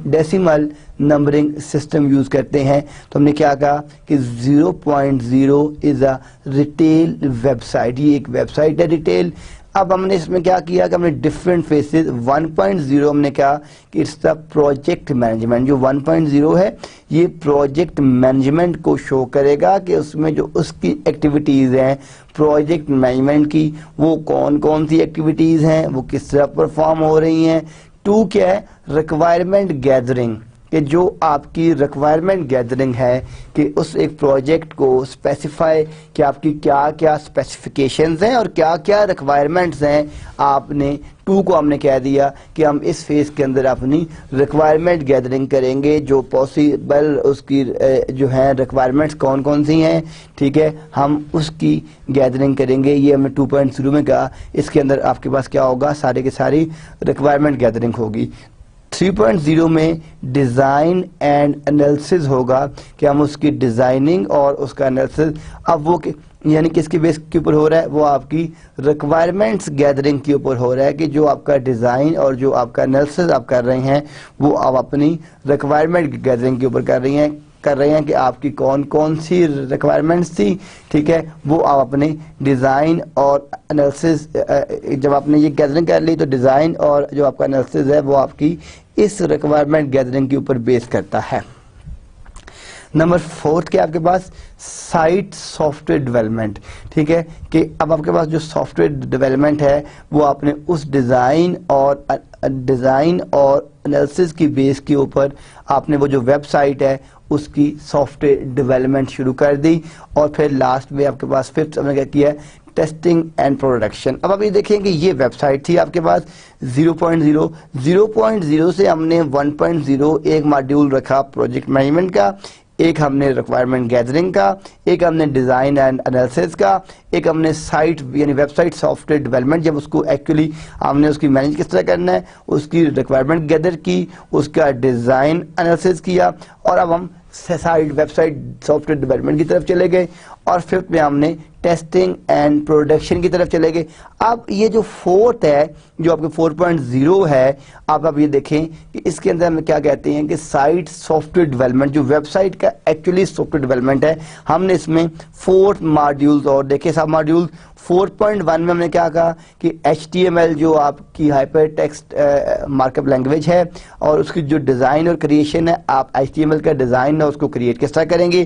ڈیسیمل نمبرنگ سسٹم یوز کرتے ہیں تو ہم نے کیا کہا کہ 0.0 از اے ریٹیل ویب سائٹ، یہ ایک ویب سائٹ ہے ریٹیل. اب ہم نے اس میں کیا کیا کہ ہم نے ڈفرینٹ فیسز 1.0 ہم نے کہا کہ اٹس دا پروجیکٹ مینجمنٹ. جو 1.0 ہے یہ پروجیکٹ مینجمنٹ کو شو کرے گا کہ اس میں جو اس کی ایکٹیویٹیز ہیں پروجیکٹ مینجمنٹ کی، وہ کون کون سی ایکٹیویٹیز ہیں، وہ کس طرح پرفارم ہو رہی ہیں. 2 کیا ہے؟ ریکوائرمنٹ گیدرنگ، کہ جو آپ کی ریکوائرمنٹ گیدرنگ ہے کہ اس ایک پروجیکٹ کو اسپیسیفائی کہ آپ کی کیا کیا اسپیسیفیکیشنز ہیں اور کیا کیا ریکوائرمنٹس ہیں. آپ نے 2 کو ہم نے کہہ دیا کہ ہم اس فیز کے اندر اپنی ریکوائرمنٹ گیدرنگ کریں گے، جو پاسبل اس کی جو ہیں ریکوائرمنٹس کون کون سی ہیں، ٹھیک ہے، ہم اس کی گیدرنگ کریں گے. یہ ہم نے 2.0 میں کہا. اس کے اندر آپ کے پاس کیا ہوگا؟ سارے کے ساری ریکوائرمنٹ گیدرنگ ہوگی. 3.0 میں ڈیزائن اینڈ انالیسس ہوگا کہ ہم اس کی ڈیزائننگ اور اس کا انالیسس. اب وہ یعنی کس کی بیس کے اوپر ہو رہا ہے؟ وہ آپ کی ریکوائرمنٹس گیدرنگ کے اوپر ہو رہا ہے کہ جو آپ کا ڈیزائن اور جو آپ کا انالیسس آپ کر رہے ہیں وہ آپ اپنی ریکوائرمنٹ گیدرنگ کے اوپر کر رہے ہیں کہ آپ کی کون کون سی ریکوائرمنٹس تھی، ٹھیک ہے، وہ آپ اپنے ڈیزائن اور انالیسس. جب آپ نے یہ گیدرنگ کر لی تو ڈیزائن اور جو آپ کا انالیسس ہے وہ آپ کی اس ریکوائرمنٹ گیدرنگ کے اوپر بیس کرتا ہے. نمبر 4 کے آپ کے پاس سائٹ سافٹ ویئر ڈیولپمنٹ، ٹھیک ہے، کہ اب آپ کے پاس جو سافٹ ویئر ڈیولپمنٹ ہے وہ آپ نے اس ڈیزائن اور انالیسس کی بیس کے اوپر آپ نے وہ جو ویب سائٹ ہے اس کی سافٹ ویئر ڈیولپمنٹ شروع کر دی. اور پھر لاسٹ میں آپ کے پاس 5 ہم نے کیا کیا ہے؟ Testing and production. اب آپ یہ دیکھیں کہ یہ ویب سائٹ تھی آپ کے پاس 0.0 سے ہم نے 1.0 ایک ماڈیول رکھا پروجیکٹ مینجمنٹ کا، ایک ہم نے ریکوائرمنٹ گیدرنگ کا، ایک ہم نے ڈیزائن اینڈ انالیسس کا، ایک ہم نے سائٹ یعنی website software development, جب اس کو ایکچولی ہم نے اس کی مینج کس طرح کرنا ہے، اس کی ریکوائرمنٹ گیدر کی، اس کا ڈیزائن انالیسس کیا، اور اب ہم site website software development کی طرف چلے گئے، اور 5 میں ہم نے ٹیسٹنگ اینڈ پروڈکشن کی طرف چلے گئے. اب یہ جو 4 ہے جو آپ کے 4.0 ہے، آپ یہ دیکھیں کہ اس کے اندر ہم کیا کہتے ہیں کہ سائٹ سافٹ ویئر ڈیولپمنٹ، جو ویب سائٹ کا ایکچولی سافٹ ویئر ڈیولپمنٹ ہے، ہم نے اس میں 4 ماڈیولز اور دیکھے سب ماڈیول. 4.1 میں ہم نے کیا کہا کہ HTML جو آپ کی hyper text mark up language ہے اور اس کی جو ڈیزائن اور کریشن ہے، آپ HTML کا ڈیزائن ہے اس کو کریٹ کس طرح کریں گے.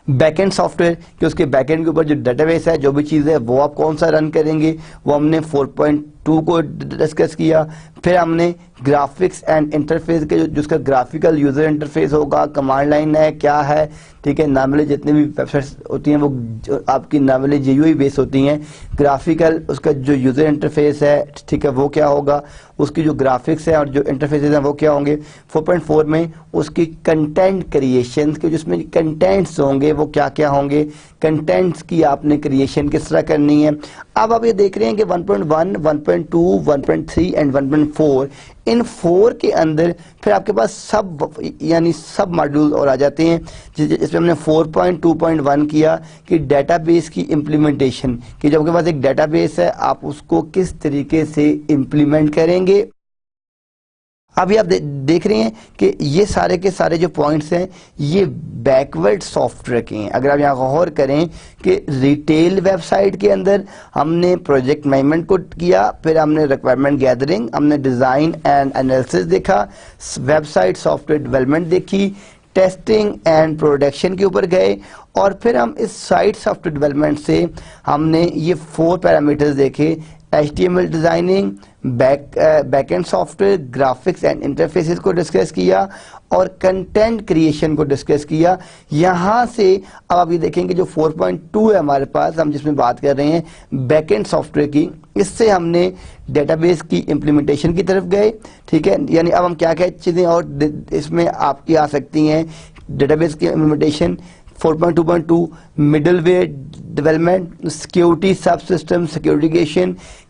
بیک اینڈ سافٹ ویئر کہ اس کے بیک اینڈ کے اوپر جو ڈیٹا بیس ہے، جو بھی چیز ہے وہ آپ کون سا رن کریں گے، وہ ہم نے 4.2 کو ڈسکس کیا. پھر ہم نے گرافکس اینڈ انٹرفیس کے جو اس کا گرافیکل یوزر انٹرفیس ہوگا، کمانڈ لائن ہے کیا ہے، ٹھیک ہے، نارملی جتنی بھی ویب سائٹس ہوتی ہیں وہ آپ کی نارملی GUI بیس ہوتی ہیں. گرافیکل اس کا جو یوزر انٹرفیس ہے، ٹھیک ہے، وہ کیا ہوگا، اس کی جو گرافکس ہے اور جو انٹرفیسز ہیں وہ کیا ہوں گے. 4.4 میں اس کی کنٹینٹ کریشن کے جس میں کنٹینٹس ہوں گے وہ کیا کیا ہوں گے، کنٹینٹس کی آپ نے کریشن کس طرح کرنی ہے. اب آپ یہ دیکھ رہے ہیں کہ 1.1 1.2 1.3 اینڈ 1.4 ان 4 کے اندر پھر آپ کے پاس سب ماڈیول اور آ جاتے ہیں، جس میں ہم نے 4.2.1 کیا کہ ڈیٹا بیس کی امپلیمنٹیشن، کہ جب آپ کے پاس ایک ڈیٹا بیس ہے آپ اس کو کس طریقے سے امپلیمنٹ کریں گے. ابھی آپ دیکھ رہے ہیں کہ یہ سارے کے سارے جو پوائنٹس ہیں یہ بیکورڈ سافٹ ویئر کے ہیں. اگر آپ یہاں غور کریں کہ ریٹیل ویب سائٹ کے اندر ہم نے پروجیکٹ مینجمنٹ کو کیا، پھر ہم نے ریکوائرمنٹ گیدرنگ، ہم نے ڈیزائن اینڈ انالیسس دیکھا، website software development دیکھی، ٹیسٹنگ اینڈ پروڈکشن کے اوپر گئے، اور پھر ہم اس سائٹ سافٹ ویئر ڈیولپمنٹ سے ہم نے یہ 4 پیرامیٹرز دیکھے: HTML designing, back end software, graphics and interfaces کو ڈسکس کیا، اور کنٹینٹ کریشن کو ڈسکس کیا. یہاں سے اب آپ یہ دیکھیں کہ جو 4.2 ہے ہمارے پاس، ہم جس میں بات کر رہے ہیں بیک اینڈ سافٹ ویئر کی، اس سے ہم نے ڈیٹا بیس کی امپلیمنٹیشن کی طرف گئے، ٹھیک ہے. یعنی اب ہم کیا چیزیں اور اس میں آپ کی آ سکتی ہیں، ڈیٹا بیس کی implementation. 4.2.2 middleware development, security subsystem security certification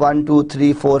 1 2 3 4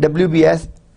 WBS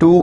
2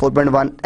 4.1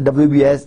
WBS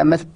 MS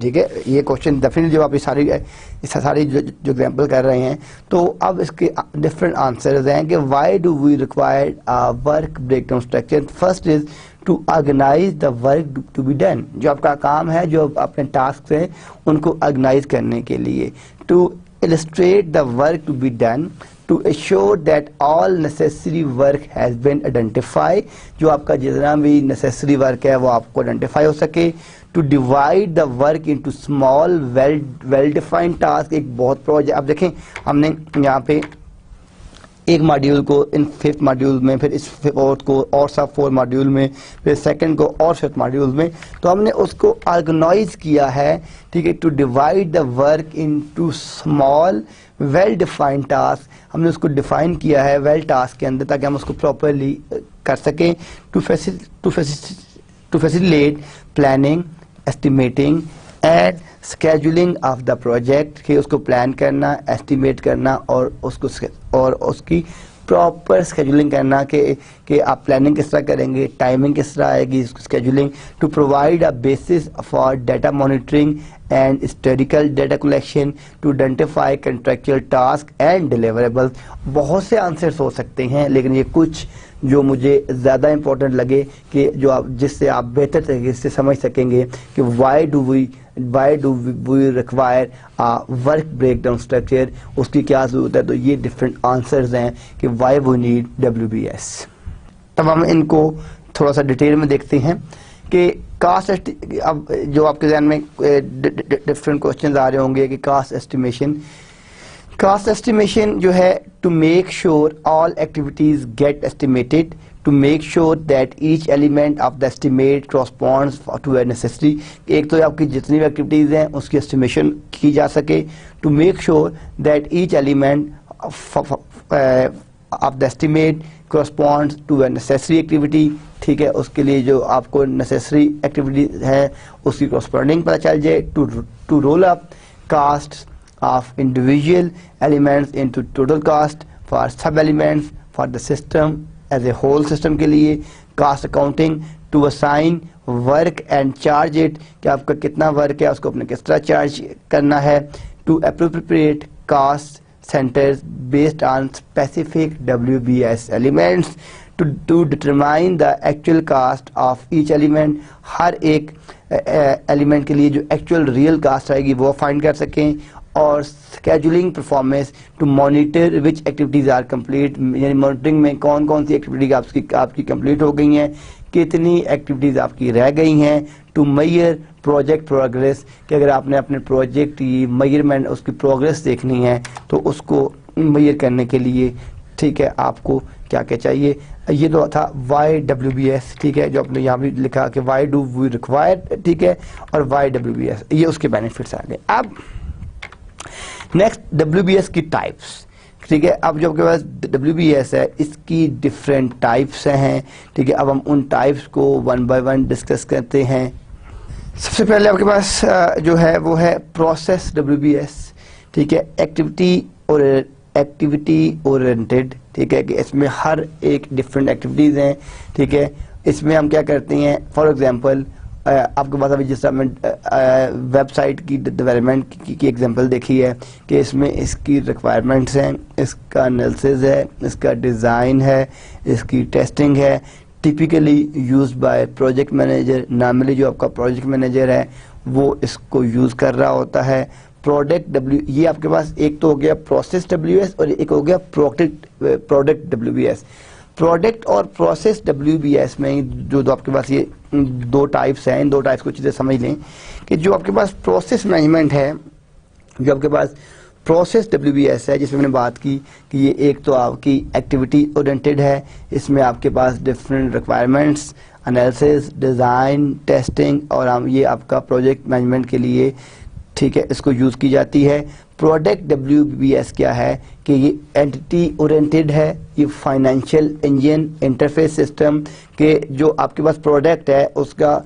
ٹھیک ہے. یہ کوشچن ڈیفینیٹلی جب آپ ساری جو ایگزامپل کر رہے ہیں تو اب اس کے ڈفرینٹ آنسرز ہیں کہ why do we require work breakdown structure. First is to organise the work to be done. جو آپ کا کام ہے, جو اپنے ٹاسک ہیں ان کو آرگنائز کرنے کے لیے. To illustrate the work to be done, to assure that all necessary work has been identified. جو آپ کا جتنا بھی necessary work ہے وہ آپ کو identify ہو سکے. To divide the work into small well defined tasks. ایک بہت پروجیکٹ اب دیکھیں ہم نے یہاں پہ ایک ماڈیول کو ان 5th ماڈیول میں, پھر اس 4th کو اور سب 4 ماڈیول میں, پھر 2nd کو اور 5th ماڈیول میں, تو ہم نے اس کو آرگنائز کیا ہے. ٹھیک ہے, to divide the work into small well defined task. ہم نے اس کو ڈیفائن کیا ہے ویل ٹاسک کے اندر تاکہ ہم اس کو پراپرلی کر سکیں. To facilitate planning, estimating and scheduling of the project. کہ اس کو پلان کرنا, ایسٹیمیٹ کرنا اور اس کی پراپر اسکیجولنگ کرنا کہ آپ پلاننگ کس طرح کریں گے, ٹائمنگ کس طرح آئے گی, scheduling. To provide a basis for data monitoring and historical data collection. To identify contractual task and deliverable. بہت سے آنسرس ہو سکتے ہیں لیکن یہ کچھ جو مجھے زیادہ امپورٹنٹ لگے کہ جو آپ جس سے آپ بہتر طریقے سے سمجھ سکیں گے کہ why do we require work breakdown structure, اس کی کیا ضرورت ہے. تو یہ ڈفرینٹ آنسرز ہیں کہ وائی وی نیڈ WBS. تب ہم ان کو تھوڑا سا ڈیٹیل میں دیکھتے ہیں کہ کاسٹ. اب جو آپ کے ذہن میں ڈفرینٹ کوشچنز آ رہے ہوں گے کہ کاسٹ ایسٹیمیشن. کاسٹ ایسٹیمیشن جو ہے to make sure all activities get estimated, to make sure that each element of the estimate corresponds to a necessary. ایک تو آپ کی جتنی بھی ایکٹیویٹیز ہیں اس کی اسٹیمیشن کی جا سکے. To make sure that each element of the estimate corresponds to a necessary activity. ٹھیک ہے, اس کے لیے جو آپ کو نیسیسری ایکٹیویٹی ہے اس کی کورسپونڈنگ پتہ چل جائے. To roll up cost of individual elements into total cost for sub elements for the system as a whole system کے لیے. cost accounting to assign work and charge it, کہ آپ کا کتنا ورک ہے اس کو اپنے کس طرح چارج کرنا ہے. to appropriate cost centers based on specific WBS elements. to determine the actual cost of each element. ہر ایک ایلیمنٹ کے لیے جو ایکچوئل ریئل کاسٹ آئے گی وہ فائنڈ کر سکیں. اور scheduling performance to monitor which activities are complete, یعنی مانیٹرنگ میں کون کون سی ایکٹیویٹی آپ کی کمپلیٹ ہو گئی ہیں, کتنی ایکٹیویٹیز آپ کی رہ گئی ہیں. ٹو میئر پروجیکٹ پروگریس, کہ اگر آپ نے اپنے پروجیکٹ کی میئرمنٹ اس کی پروگریس دیکھنی ہے تو اس کو میئر کرنے کے لیے ٹھیک ہے آپ کو کیا کیا چاہیے. یہ تو تھا YWBS. ٹھیک ہے, جو آپ نے یہاں بھی لکھا کہ وائی ڈو وی ریکوائر, ٹھیک ہے, اور YWBS یہ اس کے بینیفٹس آ گئے. اب نیکسٹ WBS کی ٹائپس. ٹھیک ہے, اب جو آپ کے پاس WBS ہے اس کی ڈفرینٹ ٹائپس ہیں. ٹھیک ہے, اب ہم ان ٹائپس کو 1 by 1 ڈسکس کرتے ہیں. سب سے پہلے آپ کے پاس جو ہے وہ ہے پروسیس WBS. ٹھیک ہے, ایکٹیویٹی اورینٹڈ. ٹھیک ہے, کہ اس میں ہر ایک ڈفرینٹ ایکٹیویٹیز ہیں. ٹھیک ہے, اس میں ہم کیا کرتے ہیں, فار ایگزامپل آپ کے پاس ابھی جس طرح ویب سائٹ کی ڈیولپمنٹ کی ایگزامپل دیکھی ہے کہ اس میں اس کی ریکوائرمنٹس ہیں, اس کا انالیسز ہے, اس کا ڈیزائن ہے, اس کی ٹیسٹنگ ہے. Typically used by project manager. Normally جو آپ کا پروجیکٹ مینیجر ہے وہ اس کو یوز کر رہا ہوتا ہے. پروڈکٹ یہ آپ کے پاس ایک تو ہو گیا پروسیس WBS اور ایک ہو گیا پروڈکٹ WBS. پروڈکٹ اور پروسیس WBS میں جو آپ کے پاس یہ 2 ٹائپس ہیں, ان 2 ٹائپس کو چیزیں سمجھ لیں کہ جو آپ کے پاس پروسیس مینجمنٹ ہے, جو آپ کے پاس پروسیس WBS ہے جس میں میں نے بات کی کہ یہ ایک تو آپ کی ایکٹیویٹی اورینٹڈ ہے. اس میں آپ کے پاس different requirements, analysis, design, testing اور یہ آپ کا پروجیکٹ مینجمنٹ کے لیے ٹھیک ہے اس کو یوز کی جاتی ہے. پروڈکٹ WBS کیا ہے کہ یہ اینٹی اورینٹڈ ہے, یہ فائنینشیل انجن انٹرفیس سسٹم, کہ جو آپ کے پاس پروڈکٹ ہے اس کا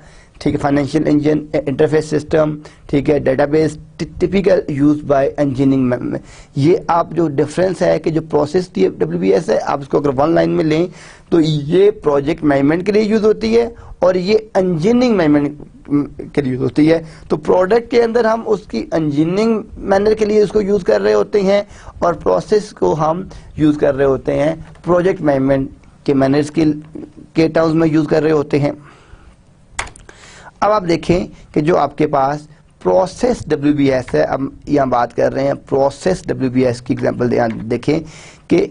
ٹھیک ہے، فائنینشیل انجن، انٹرفیس سسٹم، ٹھیک ہے، data base typical use by engineering. یہ آپ جو ڈفرینس ہے کہ جو پروسیس WBS ہے، آپ اس کو اگر ون لائن میں لیں تو یہ پروجیکٹ مینجمنٹ کے لیے یوز ہوتی ہے اور یہ انجینئرنگ مینجمنٹ کے لیے یوز ہوتی ہے. تو پروڈکٹ کے اندر ہم اس کی انجینئرنگ مینر کے لیے اس کو یوز کر رہے ہوتے ہیں اور پروسیس کو ہم یوز کر رہے ہوتے ہیں پروجیکٹ مینجمنٹ کے مینرز کے ٹرمز میں یوز کر رہے ہوتے ہیں. اب آپ دیکھیں کہ جو آپ کے پاس پروسیس WBS ہے، اب یہاں بات کر رہے ہیں پروسیس WBS کی ایگزامپل دیکھیں کہ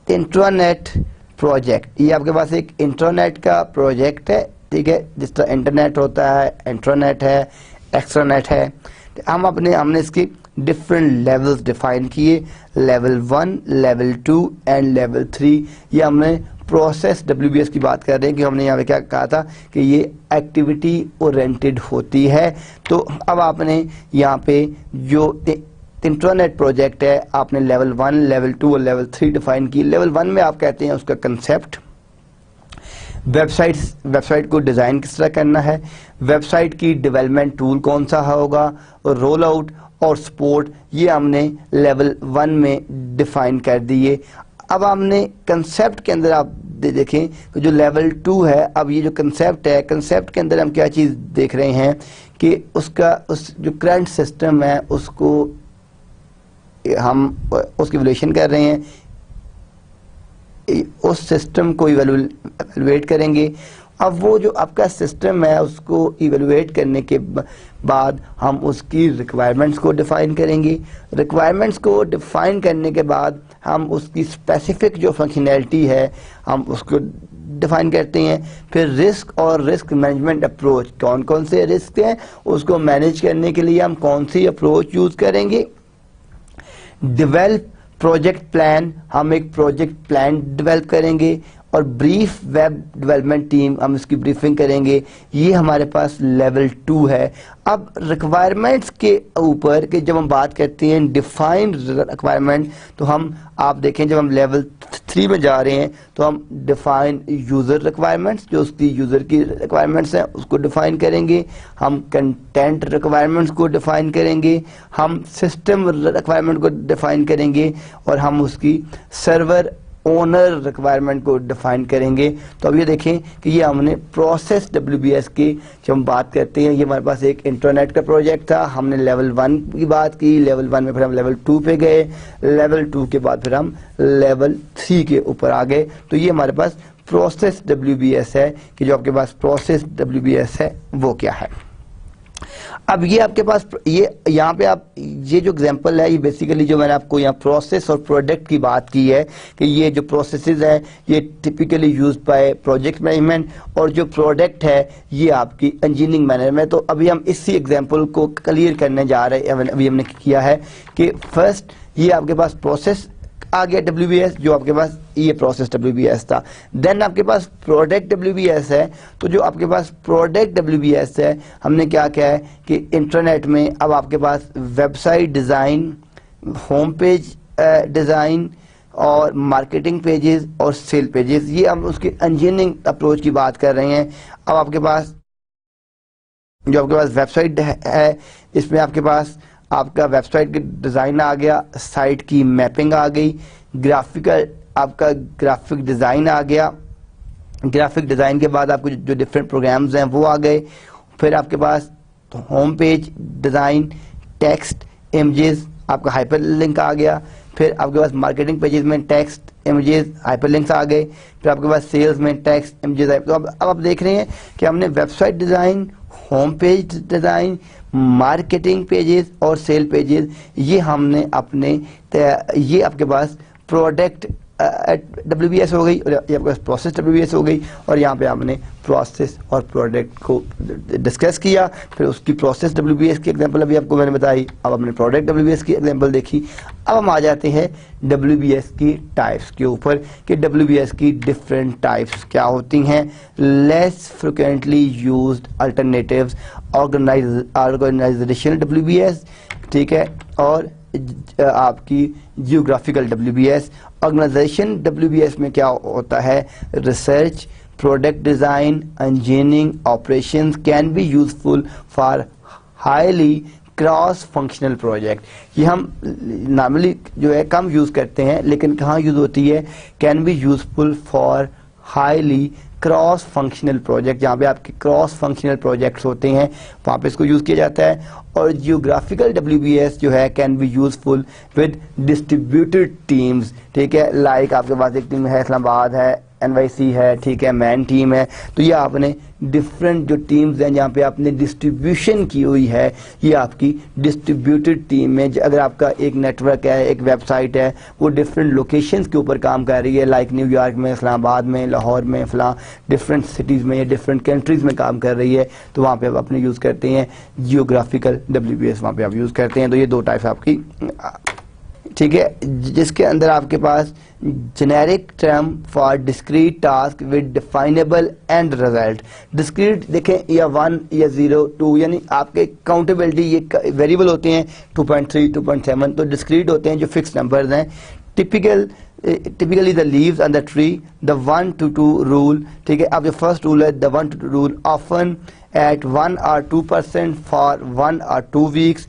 انٹرنیٹ پروجیکٹ، یہ آپ کے پاس ایک انٹرنیٹ کا پروجیکٹ ہے، ٹھیک ہے، جس طرح انٹرنیٹ ہوتا ہے، انٹرنیٹ ہے، ایکسٹرنیٹ ہے. ہم نے اس کی ڈفرینٹ لیولز ڈیفائن کیے، لیول 1، لیول 2 اینڈ لیول 3. یہ ہم نے پروسیس WBS کی بات کر رہے ہیں کہ ہم نے یہاں پہ کیا کہا تھا کہ یہ ایکٹیویٹی اورینٹڈ ہوتی ہے. تو اب آپ نے یہاں پہ جو انٹرنیٹ پروجیکٹ ہے آپ نے لیول 1، لیول 2 اور لیول 3 ڈیفائن کی. لیول 1 میں آپ کہتے ہیں اس کا کنسیپٹ، ویب سائٹ کو ڈیزائن کس طرح کرنا ہے، ویب سائٹ کی ڈیولپمنٹ ٹول کون سا ہوگا، رول آؤٹ اور سپورٹ، یہ ہم نے لیول 1 میں ڈیفائن کر دیے. اب ہم نے کنسیپٹ کے اندر آپ دیکھیں کہ جو لیول 2 ہے، اب یہ جو کنسیپٹ ہے، کنسیپٹ کے اندر ہم کیا چیز دیکھ رہے ہیں کہ اس جو کرنٹ سسٹم ہے اس کو ہم اس کی ایویلویشن کر رہے ہیں، اس سسٹم کو ایویلویٹ کریں گے. اب وہ جو آپ کا سسٹم ہے اس کو ایویلویٹ کرنے کے بعد ہم اس کی ریکوائرمنٹس کو ڈیفائن کریں گے. ریکوائرمنٹس کو ڈیفائن کرنے کے بعد ہم اس کی اسپیسیفک جو فنکشنالٹی ہے ہم اس کو ڈیفائن کرتے ہیں. پھر رسک اور رسک مینجمنٹ اپروچ، کون کون سے رسک ہیں اس کو مینیج کرنے کے لیے ہم کون سی اپروچ یوز کریں گے. ڈیولپ پروجیکٹ پلان، ہم ایک پروجیکٹ پلان ڈیولپ کریں گے. اور بریف ویب ڈیولپمنٹ ٹیم، ہم اس کی بریفنگ کریں گے. یہ ہمارے پاس لیول 2 ہے. اب ریکوائرمنٹس کے اوپر کہ جب ہم بات کرتے ہیں ڈیفائنڈ ریکوائرمنٹ، تو آپ دیکھیں جب ہم لیول 3 میں جا رہے ہیں تو ہم ڈیفائن یوزر ریکوائرمنٹس، جو اس کی یوزر کی ریکوائرمنٹس ہیں اس کو ڈیفائن کریں گے. ہم کنٹینٹ ریکوائرمنٹس کو ڈیفائن کریں گے. ہم سسٹم ریکوائرمنٹ کو ڈیفائن کریں گے اور ہم اس کی سرور اونر ریکوائرمنٹ کو ڈیفائن کریں گے. تو اب یہ دیکھیں کہ یہ ہم نے پروسیس WBS کی جب ہم بات کرتے ہیں، یہ ہمارے پاس ایک انٹرنیٹ کا پروجیکٹ تھا، ہم نے لیول 1 کی بات کی، لیول 1 میں پھر ہم لیول 2 پہ گئے، لیول 2 کے بعد پھر ہم لیول 3 کے اوپر آ گئے. تو یہ ہمارے پاس پروسیس WBS ہے کہ جو آپ کے پاس پروسیس WBS ہے وہ کیا ہے. اب یہ آپ کے پاس یہ یہاں پہ آپ یہ جو ایگزامپل ہے یہ بیسیکلی جو میں نے آپ کو یہاں پروسیس اور پروڈکٹ کی بات کی ہے کہ یہ جو پروسیسز ہیں یہ typically use by project management, اور جو پروڈکٹ ہے یہ آپ کی انجینئرنگ مینر میں. تو ابھی ہم اسی ایگزامپل کو کلیئر کرنے جا رہے ہیں. ابھی ہم نے کیا ہے کہ فرسٹ یہ آپ کے پاس پروسیس آ گیا WBS، جو آپ کے پاس یہ پروسیس WBS تھا. دین آپ کے پاس پروڈکٹ WBS ہے. تو جو آپ کے پاس پروڈکٹ WBS ہے ہم نے کیا کیا ہے کہ انٹرنیٹ میں اب آپ کے پاس website design, home page design اور مارکیٹنگ پیجز اور سیل پیجز، یہ ہم اس کی انجینئرنگ اپروچ کی بات کر رہے ہیں. اب آپ کے پاس جو آپ کے پاس ویب سائٹ ہے اس میں آپ کے پاس آپ کا ویب سائٹ کا ڈیزائن آ گیا، سائٹ کی میپنگ آ گئی، گرافیکل آپ کا گرافک ڈیزائن آ گیا. گرافک ڈیزائن کے بعد آپ کو جو ڈفرینٹ پروگرامز ہیں وہ آ گئے. پھر آپ کے پاس home page design, text, images, آپ کا ہائپر لنک آ گیا. پھر آپ کے پاس مارکیٹنگ پیجز میں ٹیکسٹ، امیجز، ہائپر لنکس آ گئے. پھر آپ کے پاس سیلز میں ٹیکسٹ، امیجز. تو اب آپ دیکھ رہے ہیں کہ ہم نے website design, home page design, marketing pages اور سیل پیجز، یہ ہم نے اپنے یہ آپ کے پاس پروڈکٹ WBS ہو گئی اور یہ آپ کے پاس پروسیس WBS ہو گئی. اور یہاں پہ ہم نے پروسیس اور پروڈکٹ کو ڈسکس کیا. پھر اس کی پروسیس WBS کی ایگزامپل ابھی آپ کو میں نے بتائی. اب ہم نے پروڈکٹ WBS کی ایگزامپل دیکھی. اب ہم آ جاتے ہیں WBS کی ٹائپس کے اوپر کہ WBS کی ڈفرینٹ ٹائپس کیا ہوتی ہیں. Less frequently used alternatives, organisational WBS، ٹھیک ہے، اور آپ کی جیوگرافیکل WBS. آرگنائزیشن WBS میں کیا ہوتا ہے؟ Research, product design, engineering, operations can be useful for highly cross functional project. یہ ہم نارملی جو ہے کم یوز کرتے ہیں, لیکن کہاں یوز ہوتی ہے, can be useful for highly cross functional project, جہاں پہ آپ کے کراس فنکشنل پروجیکٹس ہوتے ہیں وہاں پہ اس کو یوز کیا جاتا ہے. اور جیوگرافیکل WBS جو ہے can be useful with distributed teams, ٹھیک ہے, لائک آپ کے پاس ایک ٹیم ہے اسلام آباد ہے, NYC ہے, ٹھیک ہے, مین ٹیم ہے, تو یہ آپ نے ڈفرینٹ جو ٹیمز ہیں جہاں پہ آپ نے ڈسٹریبیوشن کی ہوئی ہے, یہ آپ کی ڈسٹریبیوٹیڈ ٹیم میں اگر آپ کا ایک نیٹ ورک ہے, ایک ویب سائٹ ہے, وہ ڈفرینٹ لوکیشنز کے اوپر کام کر رہی ہے, لائک نیو یارک میں, اسلام آباد میں, لاہور میں, فلاں ڈفرینٹ سٹیز میں یا ڈفرینٹ کنٹریز میں کام کر رہی ہے, تو وہاں پہ آپ اپنے یوز کرتے ہیں جیوگرافیکل WBS, وہاں پہ آپ یوز کرتے ہیں. تو یہ دو ٹائپس آپ کی, ٹھیک ہے, جس کے اندر آپ کے پاس generic term for discrete task with definable end result. Discrete دیکھیں یا 1 یا 0 2, یعنی آپ کے کاؤنٹیبلٹی یہ ویریبل ہوتے ہیں 2.3 2.7, تو ڈسکریٹ ہوتے ہیں جو فکس نمبرز ہیں. Typically the leaves on the tree, the 1 to 2 rule, ٹھیک ہے, اب جو فرسٹ رول ہے the 1 to 2 rule, often at 1 or 2% for 1 or 2 weeks,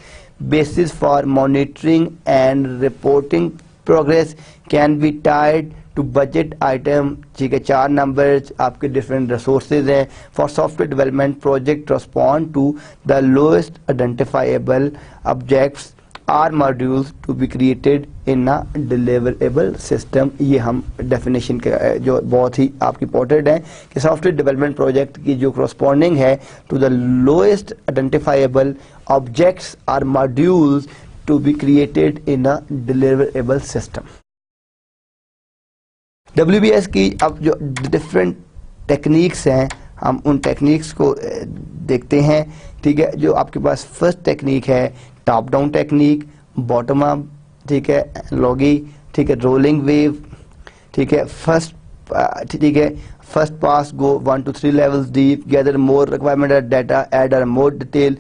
basis for monitoring and reporting progress can be tied to budget item, ٹھیک ہے, 4 numbers آپ کے different resources ہیں. For software development project respond to the lowest identifiable objects or modules to be created in a deliverable system. یہ ہم definition جو بہت ہی آپ کی امپورٹنٹ ہے کہ سافٹ ویئر ڈیولپمنٹ پروجیکٹ کی جو کرسپونڈنگ ہے to the lowest identifiable objects اور modules to be created in a deliverable system. WBS کی اب جو ڈفرینٹ ٹیکنیکس ہیں ہم ان ٹیکنیکس کو دیکھتے ہیں, ٹھیک ہے. جو آپ کے پاس فرسٹ ٹیکنیک ہے top down technique, bottom up, ٹھیک ہے, لوگی, ٹھیک ہے, رولنگ ویو, ٹھیک ہے, ٹھیک ہے, first pass go 1 to 3 levels deep, gather more requirement data, add more detail.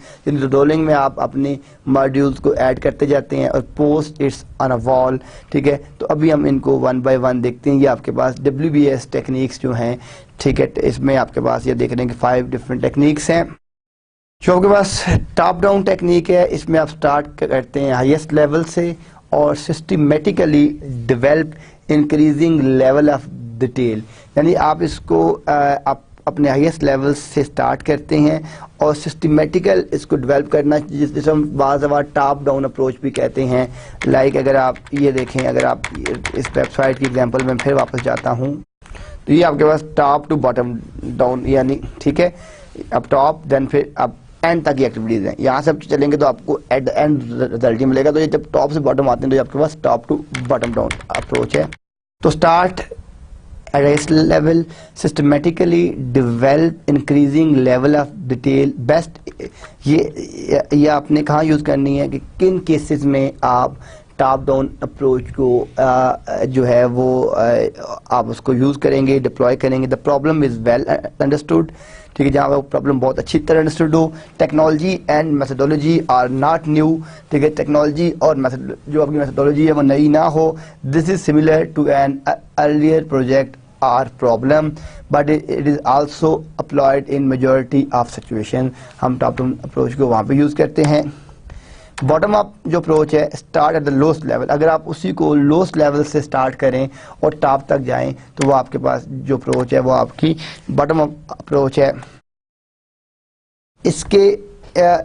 Rolling میں آپ اپنے ماڈیولز کو ایڈ کرتے جاتے ہیں اور پوسٹ اٹس آن اے وال, ٹھیک ہے. تو ابھی ہم ان کو 1 by 1 دیکھتے ہیں. یہ آپ کے پاس WBS ٹیکنیکس جو ہیں, ٹھیک ہے, اس میں آپ کے پاس یہ دیکھ رہے ہیں کہ 5 ڈفرینٹ ٹیکنیکس ہیں. جو آپ کے پاس ٹاپ ڈاؤن ٹیکنیک ہے, اس میں آپ سٹارٹ کرتے ہیں ہائیسٹ لیول سے اور systematically develop increasing level of detail, یعنی آپ اس کو اپنے ہائیسٹ لیول سے سٹارٹ کرتے ہیں اور سسٹمیٹیکل اس کو ڈیولپ کرنا, جس ہم بعض دفعہ ٹاپ ڈاؤن اپروچ بھی کہتے ہیں. لائک اگر آپ یہ دیکھیں, اگر آپ اس ویب سائٹ کی ایگزامپل میں پھر واپس جاتا ہوں, تو یہ آپ کے پاس ٹاپ ٹو باٹم ڈاؤن, یعنی ٹھیک ہے, اب ٹاپ دین پھر اب اینڈ تک کی ایکٹیویٹیز ہیں. یہاں سے چلیں گے تو آپ کو ایٹ دا اینڈ رزلٹ ہی ملے گا. تو یہ جب ٹاپ سے باٹم آتے ہیں تو آپ کے پاس top to bottom down approach ہے. تو start at level, systematically develop increasing level of detail best. یہ آپ نے کہاں یوز کرنی ہے کہ کن کیسز میں آپ ٹاپ ڈاؤن اپروچ کو جو ہے وہ آپ اس کو یوز کریں گے, ڈپلوائے کریں گے. The problem is well understood, ٹھیک ہے, جہاں وہ پرابلم بہت اچھی طرح انڈرسٹوڈ ہو. Technology and methodology are not new, ٹھیک ہے, ٹیکنالوجی اور جو آپ کی میتھڈولوجی ہے وہ نئی نہ ہو. This is similar to an earlier project or problem, but it is also applied in majority of situation. ہم ٹاپ ڈاؤن اپروچ کو وہاں پہ یوز کرتے ہیں. باٹم اپ جو اپروچ ہے, start at the lowest level, اگر آپ اسی کو لوسٹ لیول سے اسٹارٹ کریں اور ٹاپ تک جائیں تو وہ آپ کے پاس جو اپروچ ہے وہ آپ کی باٹم اپ اپروچ ہے. اس کے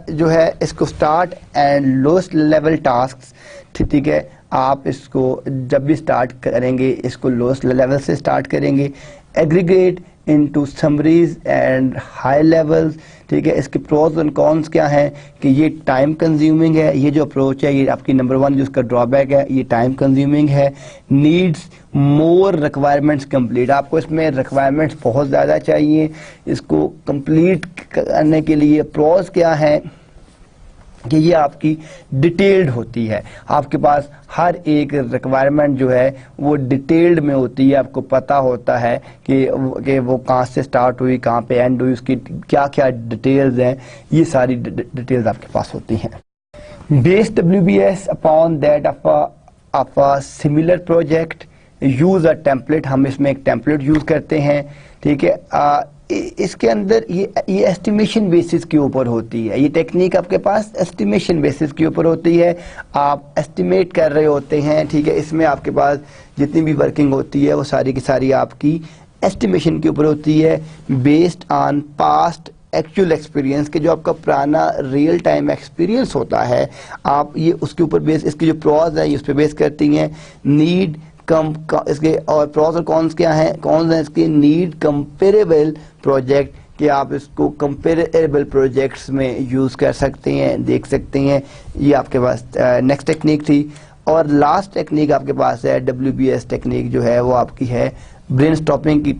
جو ہے اس کو start and lowest level task, ٹھیک ہے, آپ اس کو جب بھی اسٹارٹ کریں گے اس کو لوسٹ لیول سے اسٹارٹ کریں گے. Aggregate into summaries and high levels, ٹھیک ہے. اس کے پروز اینڈ کونس کیا ہیں کہ یہ ٹائم کنزیومنگ ہے, یہ جو اپروچ ہے یہ آپ کی نمبر 1 جو اس کا ڈرا بیک ہے, یہ ٹائم کنزیومنگ ہے. نیڈس مور ریکوائرمنٹس کمپلیٹ, آپ کو اس میں ریکوائرمنٹس بہت زیادہ چاہیے. اس کو کمپلیٹ کرنے کے لیے پروز کیا ہے کہ یہ آپ کی ڈیٹیلڈ ہوتی ہے. آپ کے پاس ہر ایک ریکوائرمنٹ جو ہے وہ ڈیٹیلڈ میں ہوتی ہے, آپ کو پتہ ہوتا ہے کہ وہ کہاں سے سٹارٹ ہوئی, کہاں پہ اینڈ ہوئی, اس کی کیا کیا ڈیٹیلز ہیں, یہ ساری ڈیٹیلز آپ کے پاس ہوتی ہیں. بیس WBS upon that of a similar project use a template, ہم اس میں ایک ٹیمپلیٹ یوز کرتے ہیں. ٹھیک ہے، اس کے اندر یہ ایسٹیمیشن بیسس کے اوپر ہوتی ہے. یہ ٹیکنیک آپ کے پاس ایسٹیمیشن بیسس کے اوپر ہوتی ہے. آپ ایسٹیمیٹ کر رہے ہوتے ہیں. ٹھیک ہے، اس میں آپ کے پاس جتنی بھی ورکنگ ہوتی ہے وہ ساری کی ساری آپ کی ایسٹیمیشن کے اوپر ہوتی ہے، based on past actual experience کے جو آپ کا پرانا ریئل ٹائم ایکسپیرینس ہوتا ہے. آپ یہ اس کے اوپر بیس، اس کے جو پروز ہیں یہ اس پہ بیس کرتی ہیں. نیڈ اس کے اور پروز اور کونس کیا ہیں؟ کونس ہیں اس کے نیڈ کمپیریبل پروجیکٹ، کہ آپ اس کو کمپیریبل پروجیکٹس میں یوز کر سکتے ہیں، دیکھ سکتے ہیں. یہ آپ کے پاس نیکسٹ ٹیکنیک تھی. اور لاسٹ ٹیکنیک آپ کے پاس ہے WBS ٹیکنیک، جو ہے وہ آپ کی ہے برین اسٹارمنگ کی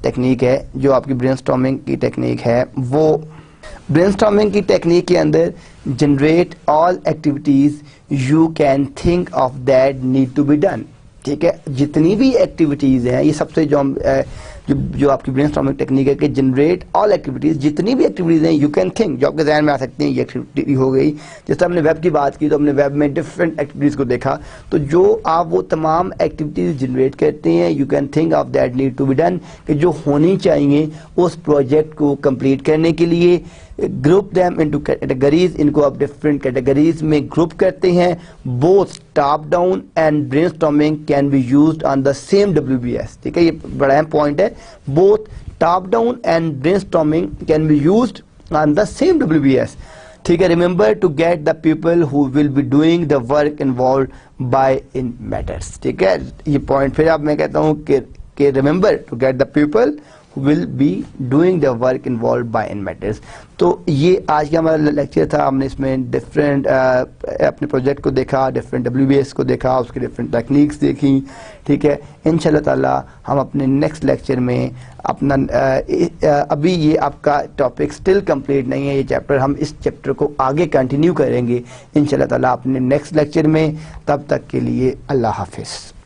ٹیکنیک ہے. جو آپ کی برین اسٹارمنگ کی ٹیکنیک ہے وہ برین اسٹارمنگ کی ٹیکنیک کے اندر generate all activities you can think of that need to be done. ٹھیک ہے، جتنی بھی ایکٹیویٹیز ہیں، یہ سب سے جو آپ کی برین اسٹارمنگ ٹیکنیک ہے کہ جنریٹ آل ایکٹیویٹیز، جتنی بھی ایکٹیویٹیز ہیں یو کین تھنک، جو آپ کے ذہن میں آ سکتی ہیں. یہ ایکٹیویٹی ہو گئی. جیسے ہم نے ویب کی بات کی تو ہم نے ویب میں ڈفرینٹ ایکٹیویٹیز کو دیکھا. تو جو آپ وہ تمام ایکٹیویٹیز جنریٹ کرتے ہیں you can think of that need to be done, کہ جو ہونی چاہیے اس پروجیکٹ کو کمپلیٹ کرنے کے لیے. گروپ دیم انٹو کیٹیگریز، ان کو آپ ڈفرینٹ کیٹیگریز میں گروپ کرتے ہیں. Both top down and brainstorming can be used on the same WBS. ٹھیک ہے، یہ بڑا اہم پوائنٹ ہے. Both top down and brainstorming can be used on the same WBS. ٹھیک ہے، remember to get the people who will be doing the work involved in ان میٹرس. ٹھیک ہے، یہ پوائنٹ پھر اب میں کہتا ہوں کہ remember to get the people will be doing the work involved by in matters. تو یہ آج کا ہمارا لیکچر تھا. ہم نے اس میں ڈفرینٹ اپنے پروجیکٹ کو دیکھا، ڈفرینٹ WBS کو دیکھا، اس کی ڈفرینٹ ٹیکنیکس دیکھی. ٹھیک ہے، انشاءاللہ تعالی ہم اپنے نیکسٹ لیکچر میں اپنا ابھی یہ آپ کا ٹاپک سٹل کمپلیٹ نہیں ہے یہ چیپٹر، ہم اس چیپٹر کو آگے کنٹینیو کریں گے انشاءاللہ تعالی اپنے نیکسٹ لیکچر میں. تب تک کے لیے اللہ حافظ.